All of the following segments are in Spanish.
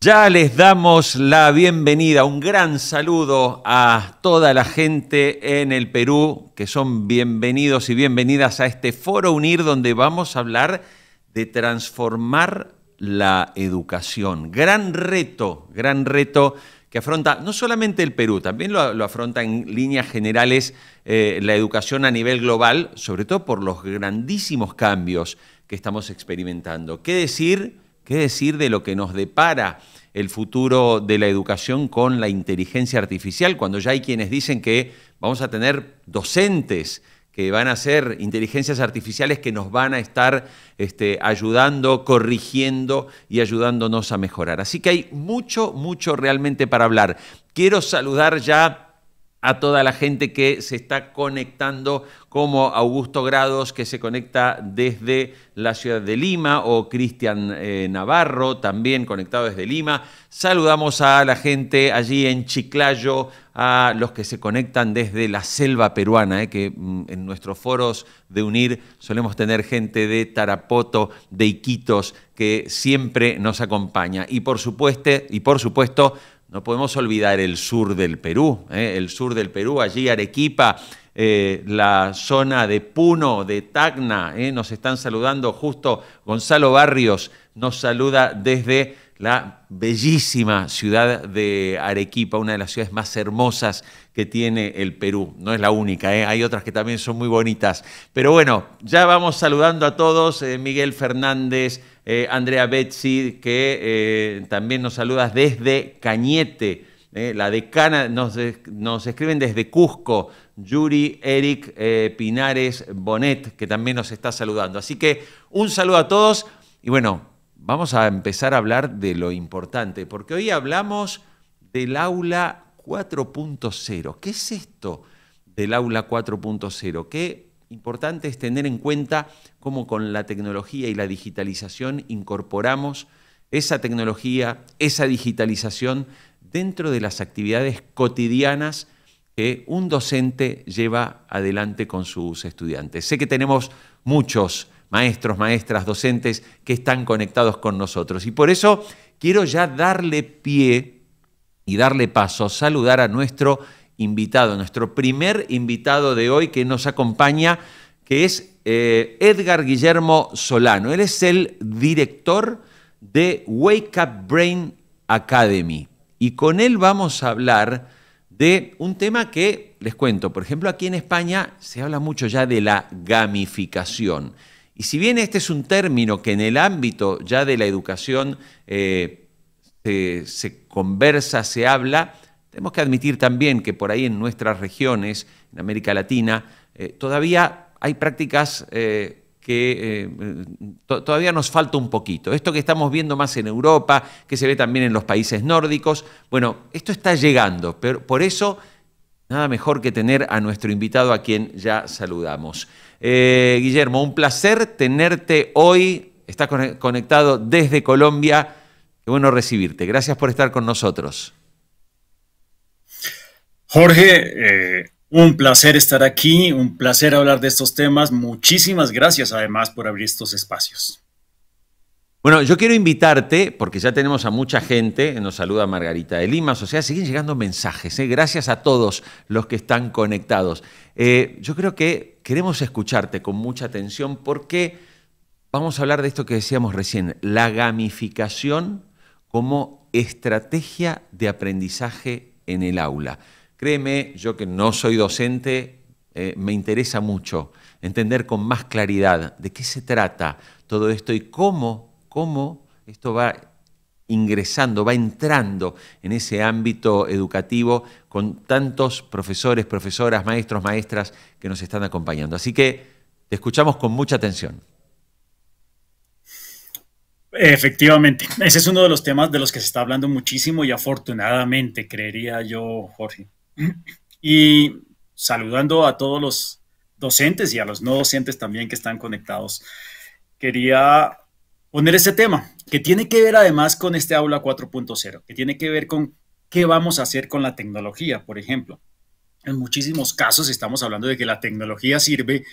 Ya les damos la bienvenida, un gran saludo a toda la gente en el Perú, que son bienvenidos y bienvenidas a este Foro UNIR, donde vamos a hablar de transformar la educación. Gran reto que afronta no solamente el Perú, también lo afronta en líneas generales la educación a nivel global, sobre todo por los grandísimos cambios que estamos experimentando. ¿Qué decir de lo que nos depara el futuro de la educación con la inteligencia artificial, cuando ya hay quienes dicen que vamos a tener docentes que van a ser inteligencias artificiales que nos van a estar ayudando, corrigiendo y ayudándonos a mejorar? Así que hay mucho realmente para hablar. Quiero saludar ya a toda la gente que se está conectando, como Augusto Grados, que se conecta desde la ciudad de Lima, o Cristian Navarro, también conectado desde Lima. Saludamos a la gente allí en Chiclayo, a los que se conectan desde la selva peruana, que en nuestros foros de UNIR solemos tener gente de Tarapoto, de Iquitos, que siempre nos acompaña. Y por supuesto, no podemos olvidar el sur del Perú, allí Arequipa, la zona de Puno, de Tacna, nos están saludando. Justo Gonzalo Barrios nos saluda desde la bellísima ciudad de Arequipa, una de las ciudades más hermosas que tiene el Perú. No es la única, hay otras que también son muy bonitas. Pero bueno, ya vamos saludando a todos. Miguel Fernández, Andrea Betsy, que también nos saludas desde Cañete. La decana nos escriben desde Cusco. Yuri, Eric, Pinares, Bonet, que también nos está saludando. Así que un saludo a todos y bueno, vamos a empezar a hablar de lo importante, porque hoy hablamos del aula 4.0. ¿Qué es esto del aula 4.0? Qué importante es tener en cuenta cómo con la tecnología y la digitalización incorporamos esa tecnología, esa digitalización dentro de las actividades cotidianas que un docente lleva adelante con sus estudiantes. Sé que tenemos muchos maestros, maestras, docentes que están conectados con nosotros y por eso quiero ya darle pie y darle paso, saludar a nuestro invitado, nuestro primer invitado de hoy que nos acompaña, que es Edgar Guillermo Solano. Él es el director de Wake Up Brain Academy y con él vamos a hablar de un tema que, les cuento, por ejemplo, aquí en España se habla mucho ya de la gamificación. Y si bien este es un término que en el ámbito ya de la educación se conversa, se habla, tenemos que admitir también que por ahí en nuestras regiones, en América Latina, todavía hay prácticas todavía nos falta un poquito. Esto que estamos viendo más en Europa, que se ve también en los países nórdicos, bueno, esto está llegando, pero por eso nada mejor que tener a nuestro invitado a quien ya saludamos. Guillermo, un placer tenerte hoy. Estás conectado desde Colombia. Qué bueno recibirte. Gracias por estar con nosotros. Jorge, un placer estar aquí, un placer hablar de estos temas. Muchísimas gracias además por abrir estos espacios. Bueno, yo quiero invitarte, porque ya tenemos a mucha gente, nos saluda Margarita de Lima, o sea, siguen llegando mensajes, gracias a todos los que están conectados. Yo creo que queremos escucharte con mucha atención porque vamos a hablar de esto que decíamos recién, la gamificación como estrategia de aprendizaje en el aula. Créeme, yo que no soy docente, me interesa mucho entender con más claridad de qué se trata todo esto y cómo esto va ingresando, va entrando en ese ámbito educativo con tantos profesores, profesoras, maestros, maestras que nos están acompañando. Así que te escuchamos con mucha atención. Efectivamente, ese es uno de los temas de los que se está hablando muchísimo y afortunadamente, creería yo, Jorge. Y saludando a todos los docentes y a los no docentes también que están conectados, quería poner este tema, que tiene que ver además con este aula 4.0, que tiene que ver con qué vamos a hacer con la tecnología, por ejemplo. En muchísimos casos estamos hablando de que la tecnología sirve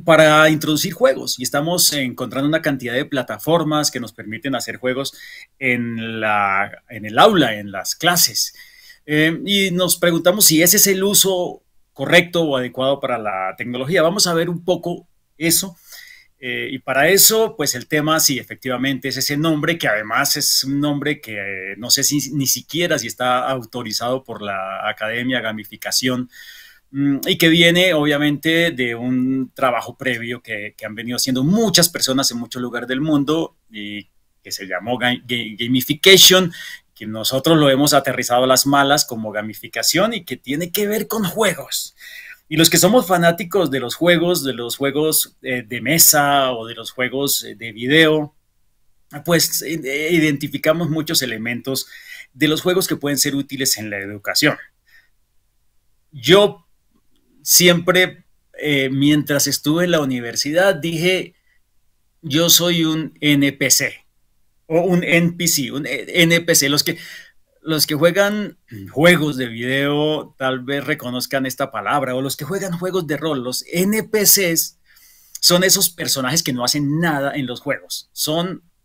para introducir juegos y estamos encontrando una cantidad de plataformas que nos permiten hacer juegos en el aula, en las clases. Y nos preguntamos si ese es el uso correcto o adecuado para la tecnología. Vamos a ver un poco eso. Y para eso, pues el tema sí, efectivamente es ese nombre, que además es un nombre que no sé si ni siquiera si está autorizado por la Academia Gamificación, y que viene obviamente de un trabajo previo que han venido haciendo muchas personas en muchos lugares del mundo y que se llamó gamification, que nosotros lo hemos aterrizado a las malas como gamificación y que tiene que ver con juegos. Y los que somos fanáticos de los juegos de mesa o de los juegos de video, pues identificamos muchos elementos de los juegos que pueden ser útiles en la educación. Yo siempre, mientras estuve en la universidad, dije, yo soy un NPC o un NPC, un NPC. Los que juegan juegos de video tal vez reconozcan esta palabra, o los que juegan juegos de rol. Los NPCs son esos personajes que no hacen nada en los juegos.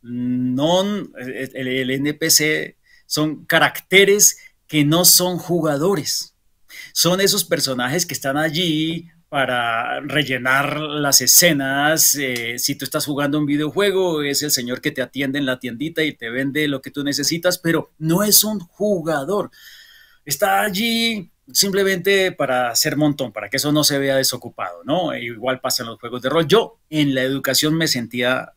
El NPC son caracteres que no son jugadores. Son esos personajes que están allí para rellenar las escenas. Si tú estás jugando un videojuego, es el señor que te atiende en la tiendita y te vende lo que tú necesitas, pero no es un jugador. Está allí simplemente para hacer montón, para que eso no se vea desocupado, ¿no? Igual pasa en los juegos de rol. Yo en la educación me sentía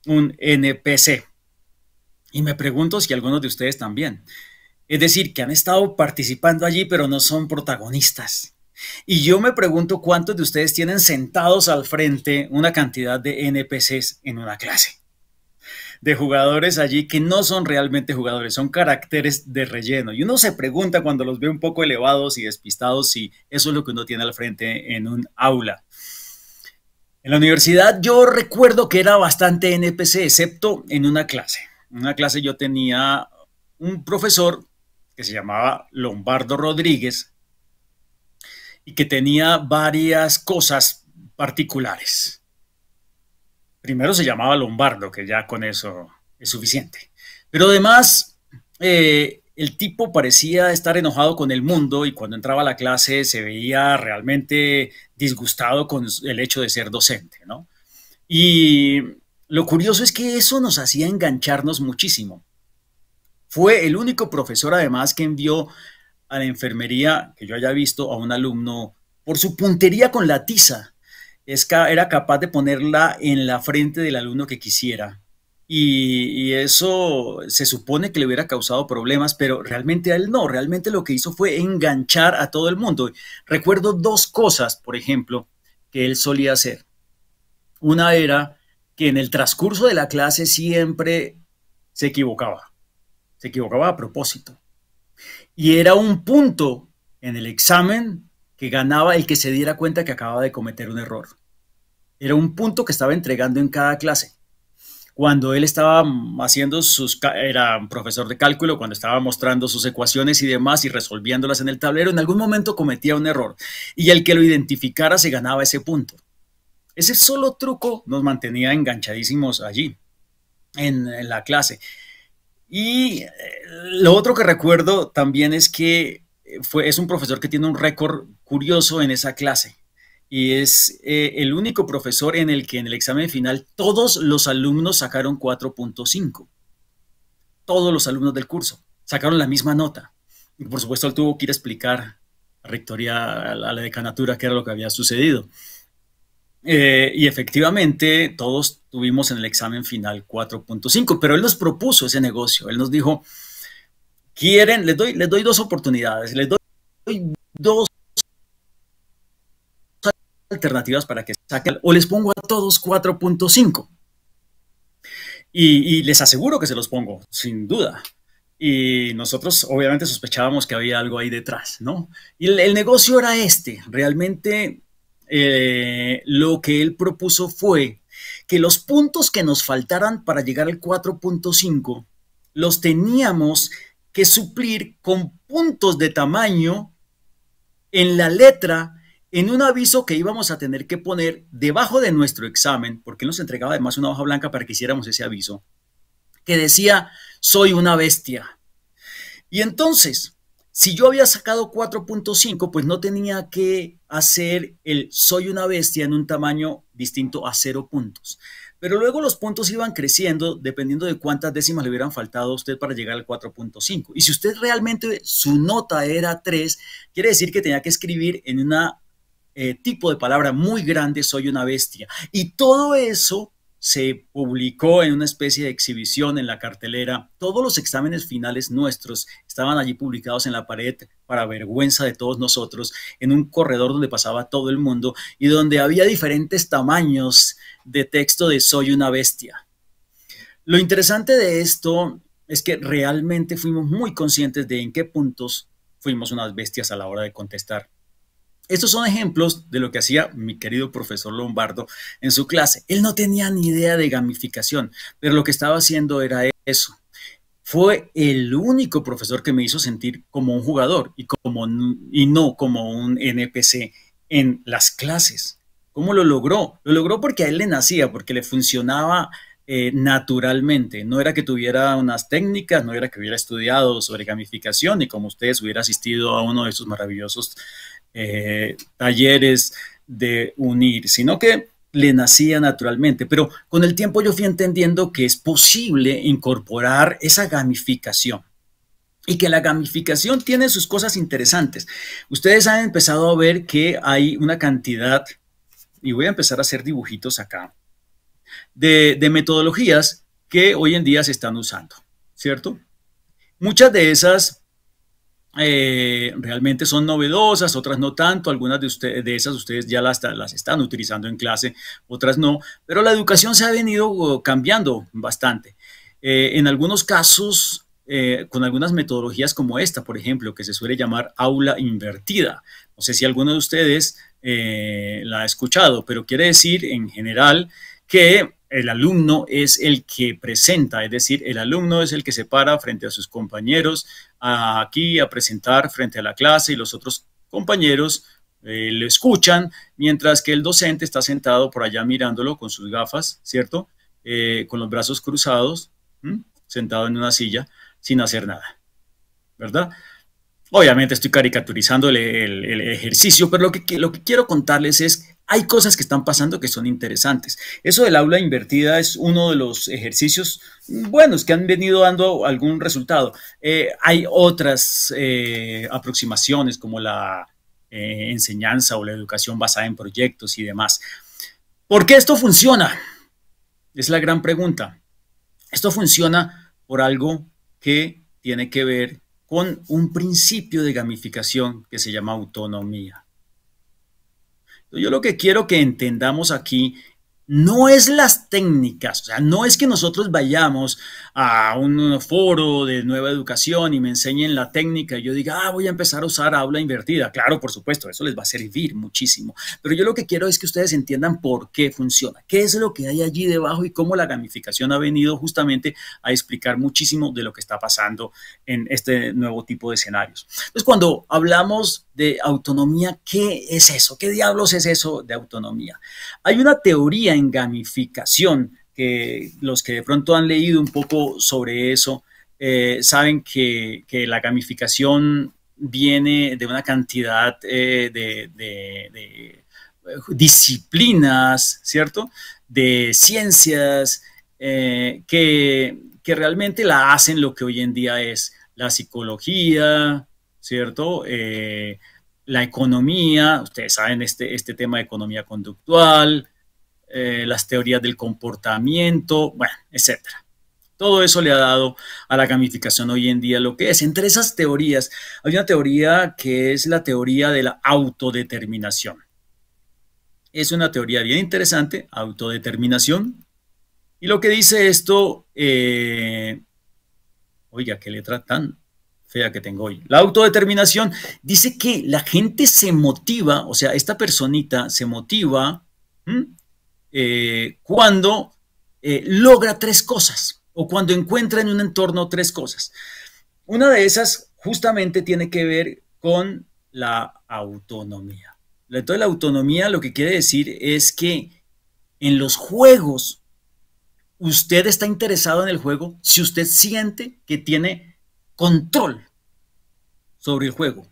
un NPC y me pregunto si algunos de ustedes también. Es decir, que han estado participando allí, pero no son protagonistas. Y yo me pregunto cuántos de ustedes tienen sentados al frente una cantidad de NPCs en una clase. De jugadores allí que no son realmente jugadores, son caracteres de relleno. Y uno se pregunta cuando los ve un poco elevados y despistados si eso es lo que uno tiene al frente en un aula. En la universidad yo recuerdo que era bastante NPC, excepto en una clase. En una clase yo tenía un profesor que se llamaba Lombardo Rodríguez y que tenía varias cosas particulares. Primero se llamaba Lombardo, que ya con eso es suficiente. Pero además, el tipo parecía estar enojado con el mundo y cuando entraba a la clase se veía realmente disgustado con el hecho de ser docente, ¿no? Y lo curioso es que eso nos hacía engancharnos muchísimo. Fue el único profesor, además, que envió a la enfermería que yo haya visto a un alumno por su puntería con la tiza. Era capaz de ponerla en la frente del alumno que quisiera. Y eso se supone que le hubiera causado problemas, pero realmente a él no. Realmente lo que hizo fue enganchar a todo el mundo. Recuerdo dos cosas, por ejemplo, que él solía hacer. Una era que en el transcurso de la clase siempre se equivocaba. Se equivocaba a propósito. Y era un punto en el examen que ganaba el que se diera cuenta que acababa de cometer un error. Era un punto que estaba entregando en cada clase. Cuando él estaba haciendo era un profesor de cálculo, cuando estaba mostrando sus ecuaciones y demás y resolviéndolas en el tablero, en algún momento cometía un error. Y el que lo identificara se ganaba ese punto. Ese solo truco nos mantenía enganchadísimos allí, en la clase. Y lo otro que recuerdo también es que es un profesor que tiene un récord curioso en esa clase. Y es el único profesor en el que en el examen final todos los alumnos sacaron 4.5. Todos los alumnos del curso sacaron la misma nota. Y por supuesto él tuvo que ir a explicar a la rectoría, a la decanatura, qué era lo que había sucedido. Y efectivamente todos tuvimos en el examen final 4.5, pero él nos propuso ese negocio. Él nos dijo, ¿quieren? Les doy dos oportunidades, les doy dos alternativas para que saquen, o les pongo a todos 4.5. Y les aseguro que se los pongo, sin duda. Y nosotros obviamente sospechábamos que había algo ahí detrás, ¿no? Y el negocio era realmente lo que él propuso fue que los puntos que nos faltaran para llegar al 4.5 los teníamos que suplir con puntos de tamaño en la letra en un aviso que íbamos a tener que poner debajo de nuestro examen, porque él nos entregaba además una hoja blanca para que hiciéramos ese aviso, que decía, soy una bestia. Y entonces, si yo había sacado 4.5, pues no tenía que hacer el soy una bestia en un tamaño distinto a 0 puntos. Pero luego los puntos iban creciendo dependiendo de cuántas décimas le hubieran faltado a usted para llegar al 4.5. Y si usted realmente su nota era 3, quiere decir que tenía que escribir en una tipo de palabra muy grande, soy una bestia. Y todo eso se publicó en una especie de exhibición en la cartelera. Todos los exámenes finales nuestros estaban allí publicados en la pared para vergüenza de todos nosotros, en un corredor donde pasaba todo el mundo y donde había diferentes tamaños de texto de soy una bestia. Lo interesante de esto es que realmente fuimos muy conscientes de en qué puntos fuimos unas bestias a la hora de contestar. Estos son ejemplos de lo que hacía mi querido profesor Lombardo en su clase. Él no tenía ni idea de gamificación, pero lo que estaba haciendo era eso. Fue el único profesor que me hizo sentir como un jugador y no como un NPC en las clases. ¿Cómo lo logró? Lo logró porque a él le nacía, porque le funcionaba naturalmente. No era que tuviera unas técnicas, no era que hubiera estudiado sobre gamificación y como ustedes hubiera asistido a uno de esos maravillosos talleres de unir, sino que le nacía naturalmente. Pero con el tiempo yo fui entendiendo que es posible incorporar esa gamificación y que la gamificación tiene sus cosas interesantes. Ustedes han empezado a ver que hay una cantidad, y voy a empezar a hacer dibujitos acá, de metodologías que hoy en día se están usando, ¿cierto? Muchas de esas realmente son novedosas, otras no tanto, algunas de esas ustedes ya las están utilizando en clase, otras no, pero la educación se ha venido cambiando bastante. En algunos casos, con algunas metodologías como esta, por ejemplo, que se suele llamar aula invertida. No sé si alguno de ustedes la ha escuchado, pero quiere decir en general que el alumno es el que presenta, es decir, el alumno es el que se para frente a sus compañeros aquí a presentar frente a la clase y los otros compañeros lo escuchan, mientras que el docente está sentado por allá mirándolo con sus gafas, ¿cierto? Con los brazos cruzados, sentado en una silla, sin hacer nada, ¿verdad? Obviamente estoy caricaturizando el ejercicio, pero lo que quiero contarles es hay cosas que están pasando que son interesantes. Eso del aula invertida es uno de los ejercicios buenos que han venido dando algún resultado. Hay otras aproximaciones como la enseñanza o la educación basada en proyectos y demás. ¿Por qué esto funciona? Es la gran pregunta. Esto funciona por algo que tiene que ver con un principio de gamificación que se llama autonomía. Yo lo que quiero que entendamos aquí no es las técnicas, o sea, no es que nosotros vayamos a un foro de nueva educación y me enseñen la técnica y yo diga, voy a empezar a usar aula invertida. Claro, por supuesto, eso les va a servir muchísimo, pero yo lo que quiero es que ustedes entiendan por qué funciona, qué es lo que hay allí debajo y cómo la gamificación ha venido justamente a explicar muchísimo de lo que está pasando en este nuevo tipo de escenarios. Entonces, cuando hablamos de autonomía, ¿qué es eso? ¿Qué diablos es eso de autonomía? Hay una teoría en gamificación que los que de pronto han leído un poco sobre eso saben que la gamificación viene de una cantidad de disciplinas, ¿cierto? De ciencias que realmente la hacen lo que hoy en día es la psicología, ¿cierto? La economía, ustedes saben este tema de economía conductual, las teorías del comportamiento, bueno, etcétera. Todo eso le ha dado a la gamificación hoy en día lo que es. Entre esas teorías hay una teoría que es la teoría de la autodeterminación. Es una teoría bien interesante, autodeterminación. Y lo que dice esto, oiga, qué letra tan fea que tengo hoy. La autodeterminación dice que la gente se motiva, o sea, esta personita se motiva cuando logra tres cosas o cuando encuentra en un entorno tres cosas. Una de esas justamente tiene que ver con la autonomía. Entonces la autonomía lo que quiere decir es que en los juegos usted está interesado en el juego si usted siente que tiene control sobre el juego.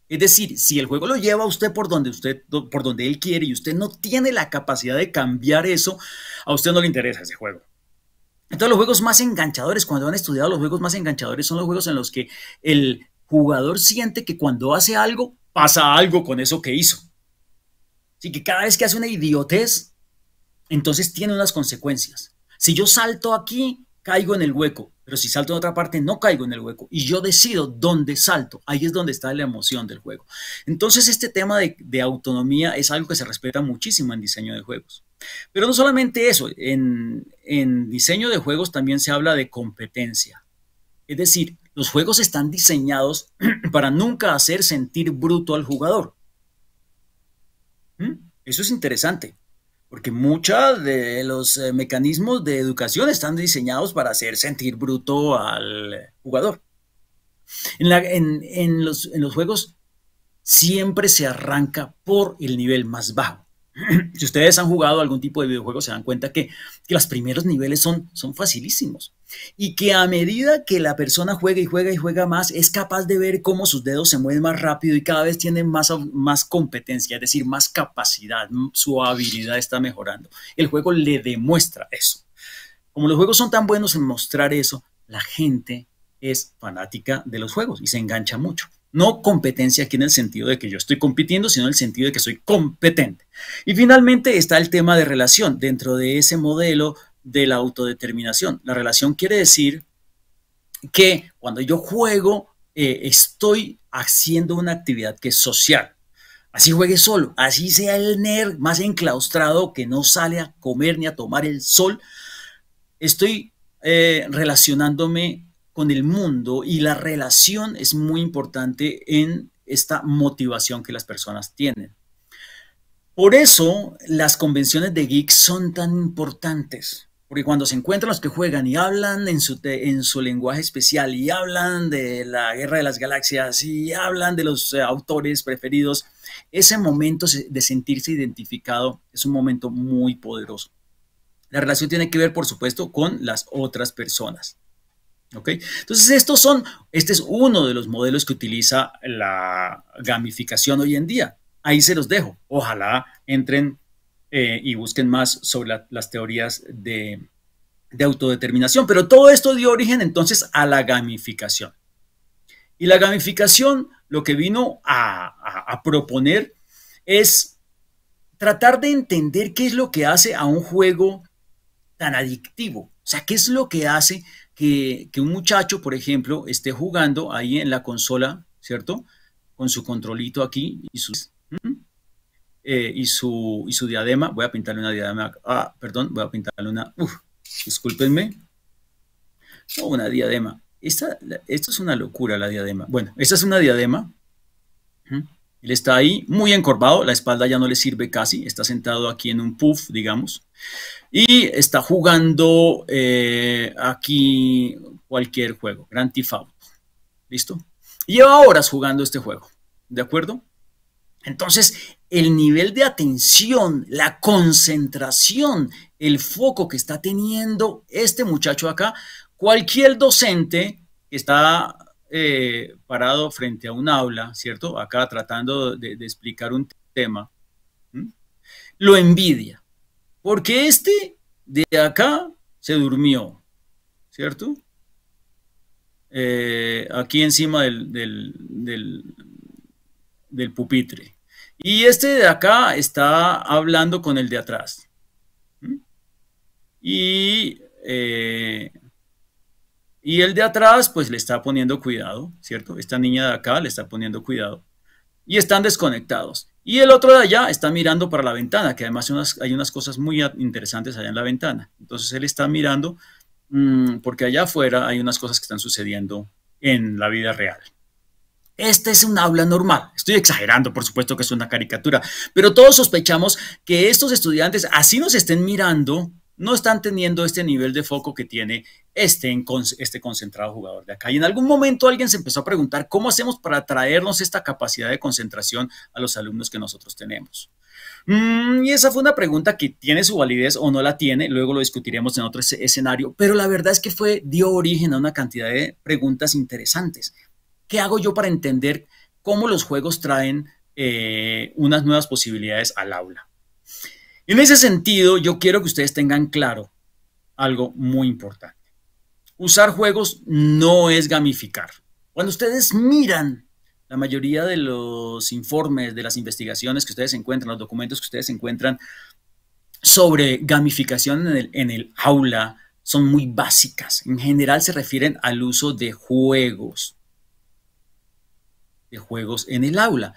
Es decir, si el juego lo lleva a usted por donde él quiere y usted no tiene la capacidad de cambiar eso, a usted no le interesa ese juego. Entonces los juegos más enganchadores, cuando han estudiado los juegos más enganchadores, son los juegos en los que el jugador siente que cuando hace algo, pasa algo con eso que hizo. Así que cada vez que hace una idiotez, entonces tiene unas consecuencias. Si yo salto aquí, caigo en el hueco, pero si salto en otra parte, no caigo en el hueco y yo decido dónde salto. Ahí es donde está la emoción del juego. Entonces este tema de autonomía es algo que se respeta muchísimo en diseño de juegos. Pero no solamente eso, en diseño de juegos también se habla de competencia. Es decir, los juegos están diseñados para nunca hacer sentir bruto al jugador. Eso es interesante. Porque muchos de los mecanismos de educación están diseñados para hacer sentir bruto al jugador. En los juegos siempre se arranca por el nivel más bajo. Si ustedes han jugado algún tipo de videojuego se dan cuenta que los primeros niveles son facilísimos y que a medida que la persona juega y juega y juega más es capaz de ver cómo sus dedos se mueven más rápido y cada vez tiene más competencia, es decir, más capacidad, su habilidad está mejorando. El juego le demuestra eso. Como los juegos son tan buenos en mostrar eso, la gente es fanática de los juegos y se engancha mucho. No competencia aquí en el sentido de que yo estoy compitiendo, sino en el sentido de que soy competente. Y finalmente está el tema de relación dentro de ese modelo de la autodeterminación. La relación quiere decir que cuando yo juego estoy haciendo una actividad que es social. Así juegue solo, así sea el nerd más enclaustrado que no sale a comer ni a tomar el sol, estoy relacionándome con el mundo y la relación es muy importante en esta motivación que las personas tienen. Por eso las convenciones de geeks son tan importantes, porque cuando se encuentran los que juegan y hablan en su lenguaje especial y hablan de la Guerra de las Galaxias y hablan de los autores preferidos, ese momento de sentirse identificado es un momento muy poderoso. La relación tiene que ver, por supuesto, con las otras personas. ¿Okay? Entonces este es uno de los modelos que utiliza la gamificación hoy en día. Ahí se los dejo. Ojalá entren y busquen más sobre las teorías de autodeterminación. Pero todo esto dio origen entonces a la gamificación. Y la gamificación lo que vino a proponer es tratar de entender qué es lo que hace a un juego tan adictivo. O sea, qué es lo que hace que un muchacho, por ejemplo, esté jugando ahí en la consola, ¿cierto? Con su controlito aquí y su diadema. Voy a pintarle una diadema. Perdón, voy a pintarle una. Discúlpenme. No, una diadema. Esto es una locura, la diadema. Bueno, esta es una diadema. Él está ahí muy encorvado, la espalda ya no le sirve casi, está sentado aquí en un puff, digamos, y está jugando aquí cualquier juego, Grand Theft Auto, ¿listo? Y lleva horas jugando este juego, ¿de acuerdo? Entonces, el nivel de atención, la concentración, el foco que está teniendo este muchacho acá, cualquier docente que está parado frente a un aula, ¿cierto? Acá tratando de explicar un tema, lo envidia, porque este de acá se durmió, ¿cierto? Aquí encima del pupitre. Y este de acá está hablando con el de atrás. Y el de atrás, pues le está poniendo cuidado, ¿cierto? Esta niña de acá le está poniendo cuidado. Y están desconectados. Y el otro de allá está mirando para la ventana, que además hay unas cosas muy interesantes allá en la ventana. Entonces él está mirando porque allá afuera hay unas cosas que están sucediendo en la vida real. Este es un aula normal. Estoy exagerando, por supuesto que es una caricatura, pero todos sospechamos que estos estudiantes, así nos estén mirando, no están teniendo este nivel de foco que tiene este concentrado jugador de acá. Y en algún momento alguien se empezó a preguntar cómo hacemos para traernos esta capacidad de concentración a los alumnos que nosotros tenemos. Y esa fue una pregunta que tiene su validez o no la tiene, luego lo discutiremos en otro escenario, pero la verdad es que dio origen a una cantidad de preguntas interesantes. ¿Qué hago yo para entender cómo los juegos traen unas nuevas posibilidades al aula? En ese sentido, yo quiero que ustedes tengan claro algo muy importante. Usar juegos no es gamificar. Cuando ustedes miran la mayoría de los informes, de las investigaciones que ustedes encuentran, los documentos que ustedes encuentran sobre gamificación en el aula, son muy básicas. En general se refieren al uso de juegos en el aula.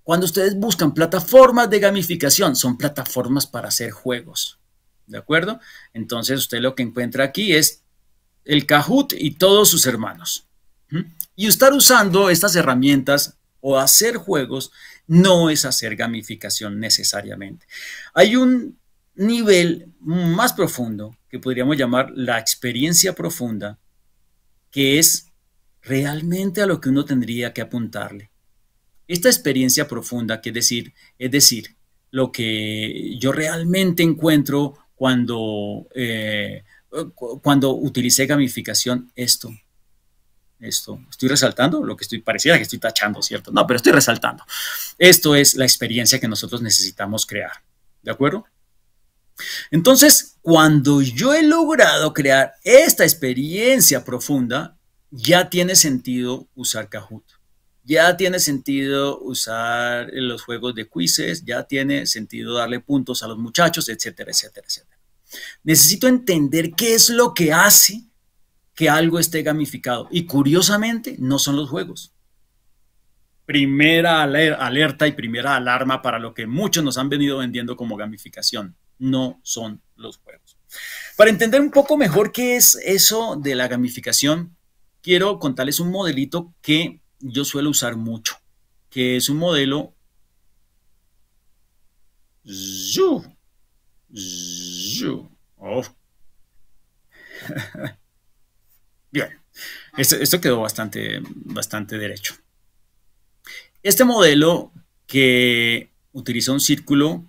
Cuando ustedes buscan plataformas de gamificación, son plataformas para hacer juegos, ¿de acuerdo? Entonces usted lo que encuentra aquí es el Kahoot y todos sus hermanos. Y estar usando estas herramientas o hacer juegos no es hacer gamificación necesariamente. Hay un nivel más profundo que podríamos llamar la experiencia profunda, que es realmente a lo que uno tendría que apuntarle. Esta experiencia profunda, que es decir, lo que yo realmente encuentro cuando utilicé gamificación, esto. Estoy resaltando lo que pareciera que estoy tachando, ¿cierto? No, pero estoy resaltando. Esto es la experiencia que nosotros necesitamos crear, ¿de acuerdo? Entonces, cuando yo he logrado crear esta experiencia profunda, ya tiene sentido usar Kahoot. Ya tiene sentido usar los juegos de quizzes, ya tiene sentido darle puntos a los muchachos, etcétera, etcétera, etcétera. Necesito entender qué es lo que hace que algo esté gamificado. Y curiosamente, no son los juegos. Primera alerta y primera alarma para lo que muchos nos han venido vendiendo como gamificación. No son los juegos. Para entender un poco mejor qué es eso de la gamificación, quiero contarles un modelito que yo suelo usar mucho, que es un modelo Oh. Bien, esto quedó bastante derecho. Este modelo que utiliza un círculo,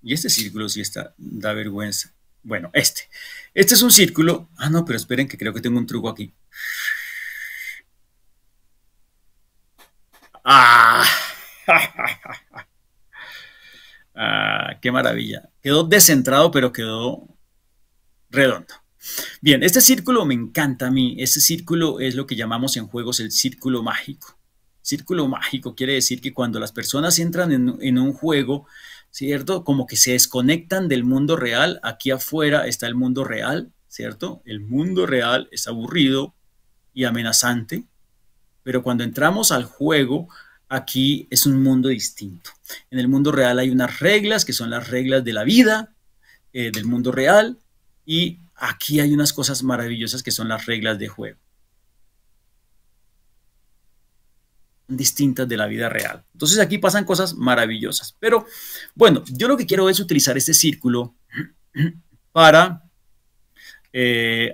y este círculo sí da vergüenza. Bueno, este es un círculo. Ah, no, pero esperen que creo que tengo un truco aquí. ¡Ah! ¡Ah! ¡Qué maravilla! Quedó descentrado, pero quedó redondo. Bien, este círculo me encanta a mí. Este círculo es lo que llamamos en juegos el círculo mágico. Círculo mágico quiere decir que cuando las personas entran en un juego, ¿cierto? Como que se desconectan del mundo real. Aquí afuera está el mundo real, ¿cierto? El mundo real es aburrido y amenazante, pero cuando entramos al juego, aquí es un mundo distinto. En el mundo real hay unas reglas que son las reglas de la vida, del mundo real, y aquí hay unas cosas maravillosas que son las reglas de juego. Distintas de la vida real. Entonces aquí pasan cosas maravillosas. Pero bueno, yo lo que quiero es utilizar este círculo para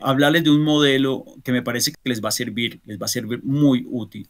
hablarles de un modelo que me parece que les va a servir muy útil.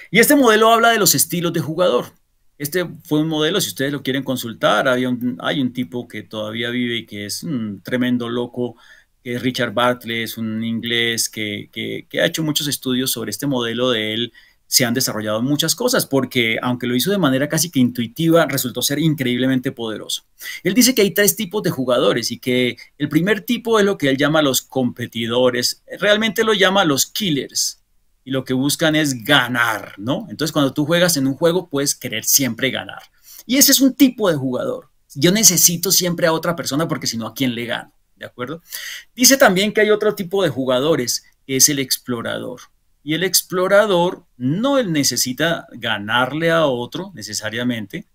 Y este modelo habla de los estilos de jugador. Este fue un modelo, si ustedes lo quieren consultar, hay un tipo que todavía vive y que es un tremendo loco, que es Richard Bartlett, es un inglés que ha hecho muchos estudios sobre este modelo. De él se han desarrollado muchas cosas, porque aunque lo hizo de manera casi que intuitiva, resultó ser increíblemente poderoso. Él dice que hay 3 tipos de jugadores y que el primer tipo es lo que él llama los competidores, realmente lo llama los killers, y lo que buscan es ganar, ¿no? Entonces cuando tú juegas en un juego puedes querer siempre ganar. Y ese es un tipo de jugador. Yo necesito siempre a otra persona porque si no, ¿a quién le gano? ¿De acuerdo? Dice también que hay otro tipo de jugadores, que es el explorador. Y el explorador no necesita ganarle a otro necesariamente,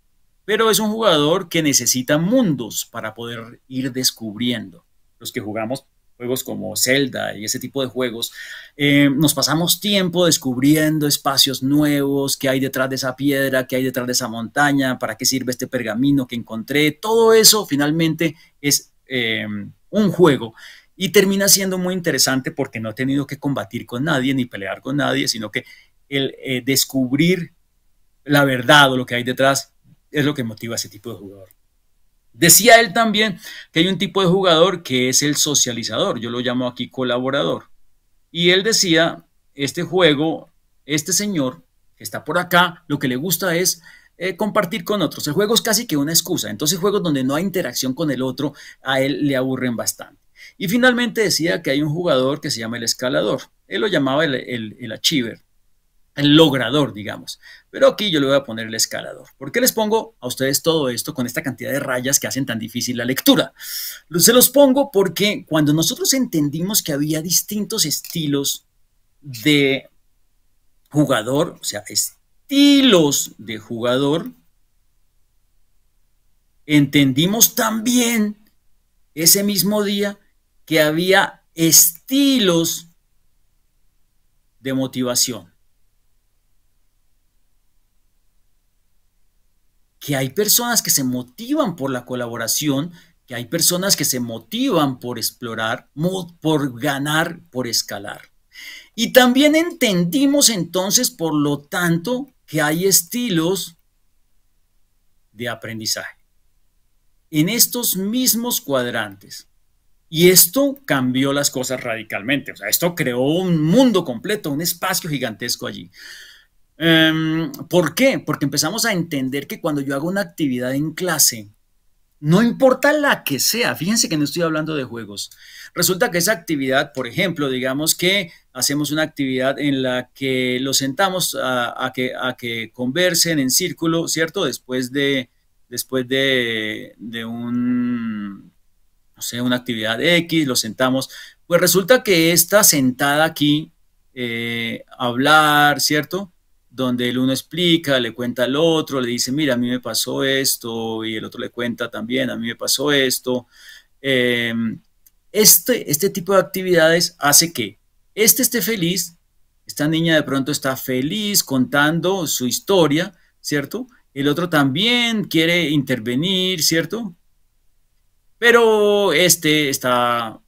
pero es un jugador que necesita mundos para poder ir descubriendo. Los que jugamos juegos como Zelda y ese tipo de juegos, nos pasamos tiempo descubriendo espacios nuevos, qué hay detrás de esa piedra, qué hay detrás de esa montaña, para qué sirve este pergamino que encontré. Todo eso finalmente es un juego y termina siendo muy interesante porque no he tenido que combatir con nadie ni pelear con nadie, sino que el descubrir la verdad o lo que hay detrás es lo que motiva a ese tipo de jugador. Decía él también que hay un tipo de jugador que es el socializador, yo lo llamo aquí colaborador. Y él decía, este juego, este señor que está por acá, lo que le gusta es compartir con otros. El juego es casi que una excusa. Entonces juegos donde no hay interacción con el otro, a él le aburren bastante. Y finalmente decía que hay un jugador que se llama el escalador. Él lo llamaba el achiever, el logrador, digamos. Pero aquí yo le voy a poner el escalador. ¿Por qué les pongo a ustedes todo esto con esta cantidad de rayas que hacen tan difícil la lectura? Se los pongo porque cuando nosotros entendimos que había distintos estilos de jugador, o sea, estilos de jugador, entendimos también ese mismo día que había estilos de motivación. Que hay personas que se motivan por la colaboración, que hay personas que se motivan por explorar, por ganar, por escalar. Y también entendimos entonces, por lo tanto, que hay estilos de aprendizaje en estos mismos cuadrantes. Y esto cambió las cosas radicalmente. O sea, esto creó un mundo completo, un espacio gigantesco allí. ¿Por qué? Porque empezamos a entender que cuando yo hago una actividad en clase, no importa la que sea, fíjense que no estoy hablando de juegos. Resulta que esa actividad, por ejemplo, digamos que hacemos una actividad en la que los sentamos a que conversen en círculo, ¿cierto? Después de un, no sé, una actividad X, los sentamos. Pues resulta que esta sentada aquí, hablar, ¿cierto? Donde el uno explica, le cuenta al otro, le dice, mira, a mí me pasó esto, y el otro le cuenta también, a mí me pasó esto. Este tipo de actividades hace que esté feliz, esta niña de pronto está feliz contando su historia, ¿cierto? El otro también quiere intervenir, ¿cierto? Pero este está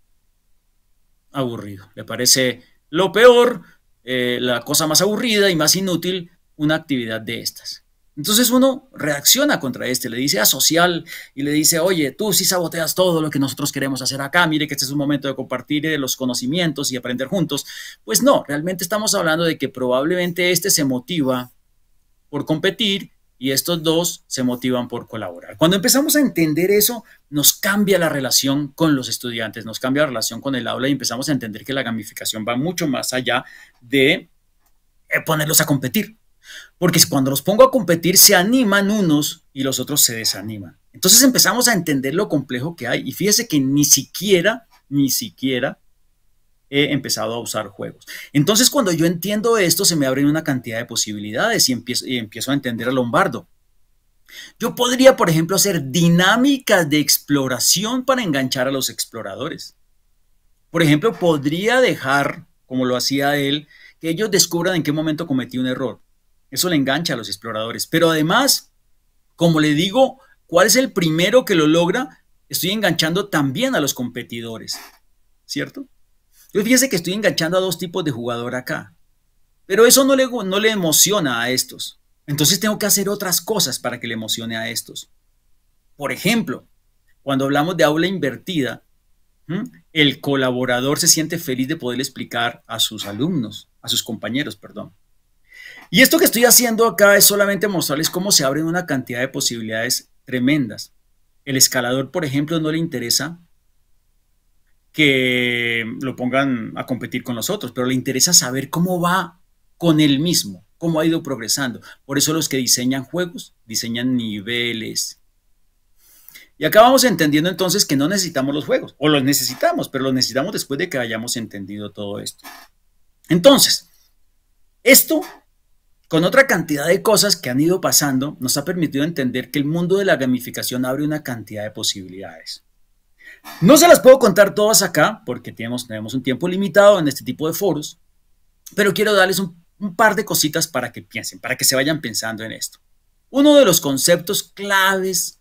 aburrido, le parece lo peor, la cosa más aburrida y más inútil, una actividad de estas. Entonces uno reacciona contra este, le dice asocial y le dice, oye, tú sí saboteas todo lo que nosotros queremos hacer acá, mire que este es un momento de compartir los conocimientos y aprender juntos. Pues no, realmente estamos hablando de que probablemente este se motiva por competir y estos dos se motivan por colaborar. Cuando empezamos a entender eso, nos cambia la relación con los estudiantes, nos cambia la relación con el aula y empezamos a entender que la gamificación va mucho más allá de ponerlos a competir. Porque cuando los pongo a competir se animan unos y los otros se desaniman. Entonces empezamos a entender lo complejo que hay y fíjese que ni siquiera he empezado a usar juegos. Entonces, cuando yo entiendo esto, se me abren una cantidad de posibilidades y empiezo a entender a Lombardo. Yo podría, por ejemplo, hacer dinámicas de exploración para enganchar a los exploradores. Por ejemplo, podría dejar, como lo hacía él, que ellos descubran en qué momento cometí un error. Eso le engancha a los exploradores. Pero además, como le digo, ¿cuál es el primero que lo logra? Estoy enganchando también a los competidores, ¿cierto? Yo fíjese que estoy enganchando a dos tipos de jugador acá, pero eso no le emociona a estos. Entonces tengo que hacer otras cosas para que le emocione a estos. Por ejemplo, cuando hablamos de aula invertida, el colaborador se siente feliz de poder explicar a sus alumnos, a sus compañeros, perdón. Y esto que estoy haciendo acá es solamente mostrarles cómo se abren una cantidad de posibilidades tremendas. El escalador, por ejemplo, no le interesa que lo pongan a competir con los otros, pero le interesa saber cómo va con él mismo, cómo ha ido progresando. Por eso los que diseñan juegos, diseñan niveles. Y acá vamos entendiendo entonces que no necesitamos los juegos, o los necesitamos, pero los necesitamos después de que hayamos entendido todo esto. Entonces, esto, con otra cantidad de cosas que han ido pasando, nos ha permitido entender que el mundo de la gamificación abre una cantidad de posibilidades. No se las puedo contar todas acá porque tenemos un tiempo limitado en este tipo de foros, pero quiero darles un par de cositas para que piensen, para que se vayan pensando en esto. Uno de los conceptos claves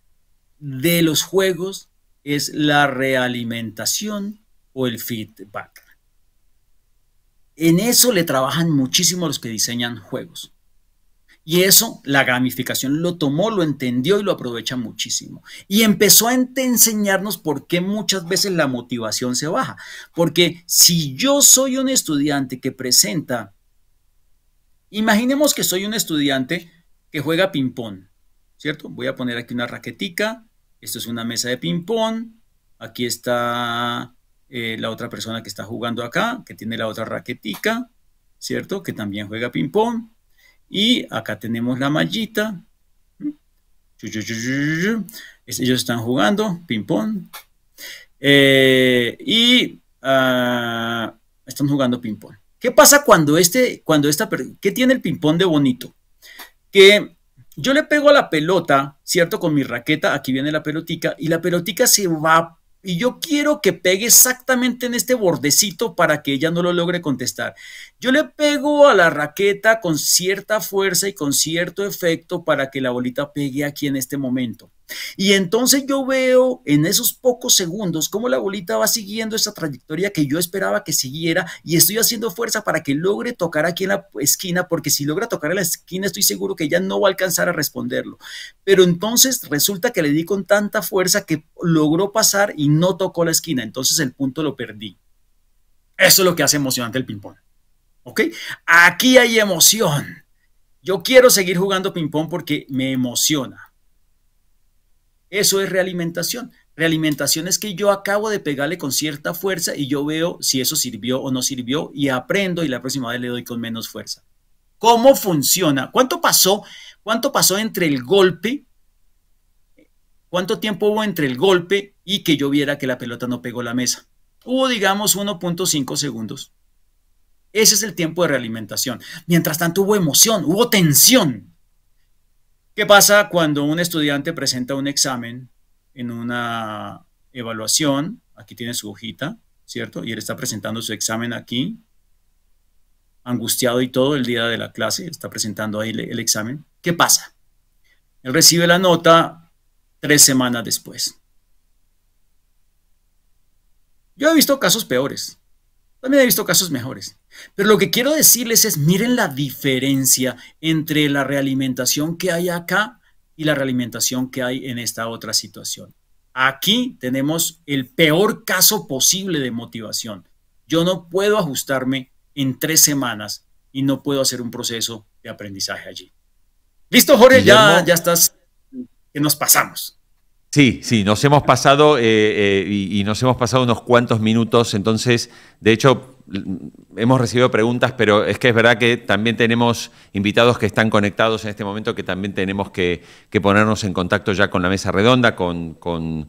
de los juegos es la realimentación o el feedback. En eso le trabajan muchísimo los que diseñan juegos. Y eso, la gamificación lo tomó, lo entendió y lo aprovecha muchísimo. Y empezó a enseñarnos por qué muchas veces la motivación se baja. Porque si yo soy un estudiante que presenta, imaginemos que soy un estudiante que juega ping-pong, ¿cierto? Voy a poner aquí una raquetica, esto es una mesa de ping-pong, aquí está la otra persona que está jugando acá, que tiene la otra raquetica, ¿cierto? Que también juega ping-pong. Y acá tenemos la mallita. Ellos están jugando ping-pong. Están jugando ping-pong. ¿Qué pasa qué tiene el ping-pong de bonito? Que yo le pego a la pelota, ¿cierto? Con mi raqueta, aquí viene la pelotica, y la pelotica se va. Y yo quiero que pegue exactamente en este bordecito para que ella no lo logre contestar. Yo le pego a la raqueta con cierta fuerza y con cierto efecto para que la bolita pegue aquí en este momento. Y entonces yo veo en esos pocos segundos cómo la bolita va siguiendo esa trayectoria que yo esperaba que siguiera y estoy haciendo fuerza para que logre tocar aquí en la esquina, porque si logra tocar en la esquina estoy seguro que ella no va a alcanzar a responderlo. Pero entonces resulta que le di con tanta fuerza que logró pasar y no tocó la esquina, entonces el punto lo perdí. Eso es lo que hace emocionante el ping-pong. ¿Ok? Aquí hay emoción. Yo quiero seguir jugando ping-pong porque me emociona. Eso es realimentación. Realimentación es que yo acabo de pegarle con cierta fuerza y yo veo si eso sirvió o no sirvió y aprendo y la próxima vez le doy con menos fuerza. ¿Cómo funciona? ¿Cuánto pasó entre el golpe? ¿Cuánto tiempo hubo entre el golpe y que yo viera que la pelota no pegó la mesa? Hubo, digamos, 1.5 segundos. Ese es el tiempo de realimentación. Mientras tanto hubo emoción, hubo tensión. ¿Qué pasa cuando un estudiante presenta un examen en una evaluación? Aquí tiene su hojita, ¿cierto? Y él está presentando su examen aquí, angustiado y todo el día de la clase, está presentando ahí el examen. ¿Qué pasa? Él recibe la nota 3 semanas después. Yo he visto casos peores. También he visto casos mejores. Pero lo que quiero decirles es, miren la diferencia entre la realimentación que hay acá y la realimentación que hay en esta otra situación. Aquí tenemos el peor caso posible de motivación. Yo no puedo ajustarme en 3 semanas y no puedo hacer un proceso de aprendizaje allí. ¿Listo, Jorge? Ya estás, que nos pasamos. Sí, nos hemos pasado y nos hemos pasado unos cuantos minutos, entonces, de hecho, hemos recibido preguntas, pero es que es verdad que también tenemos invitados que están conectados en este momento, que también tenemos que ponernos en contacto ya con la mesa redonda, con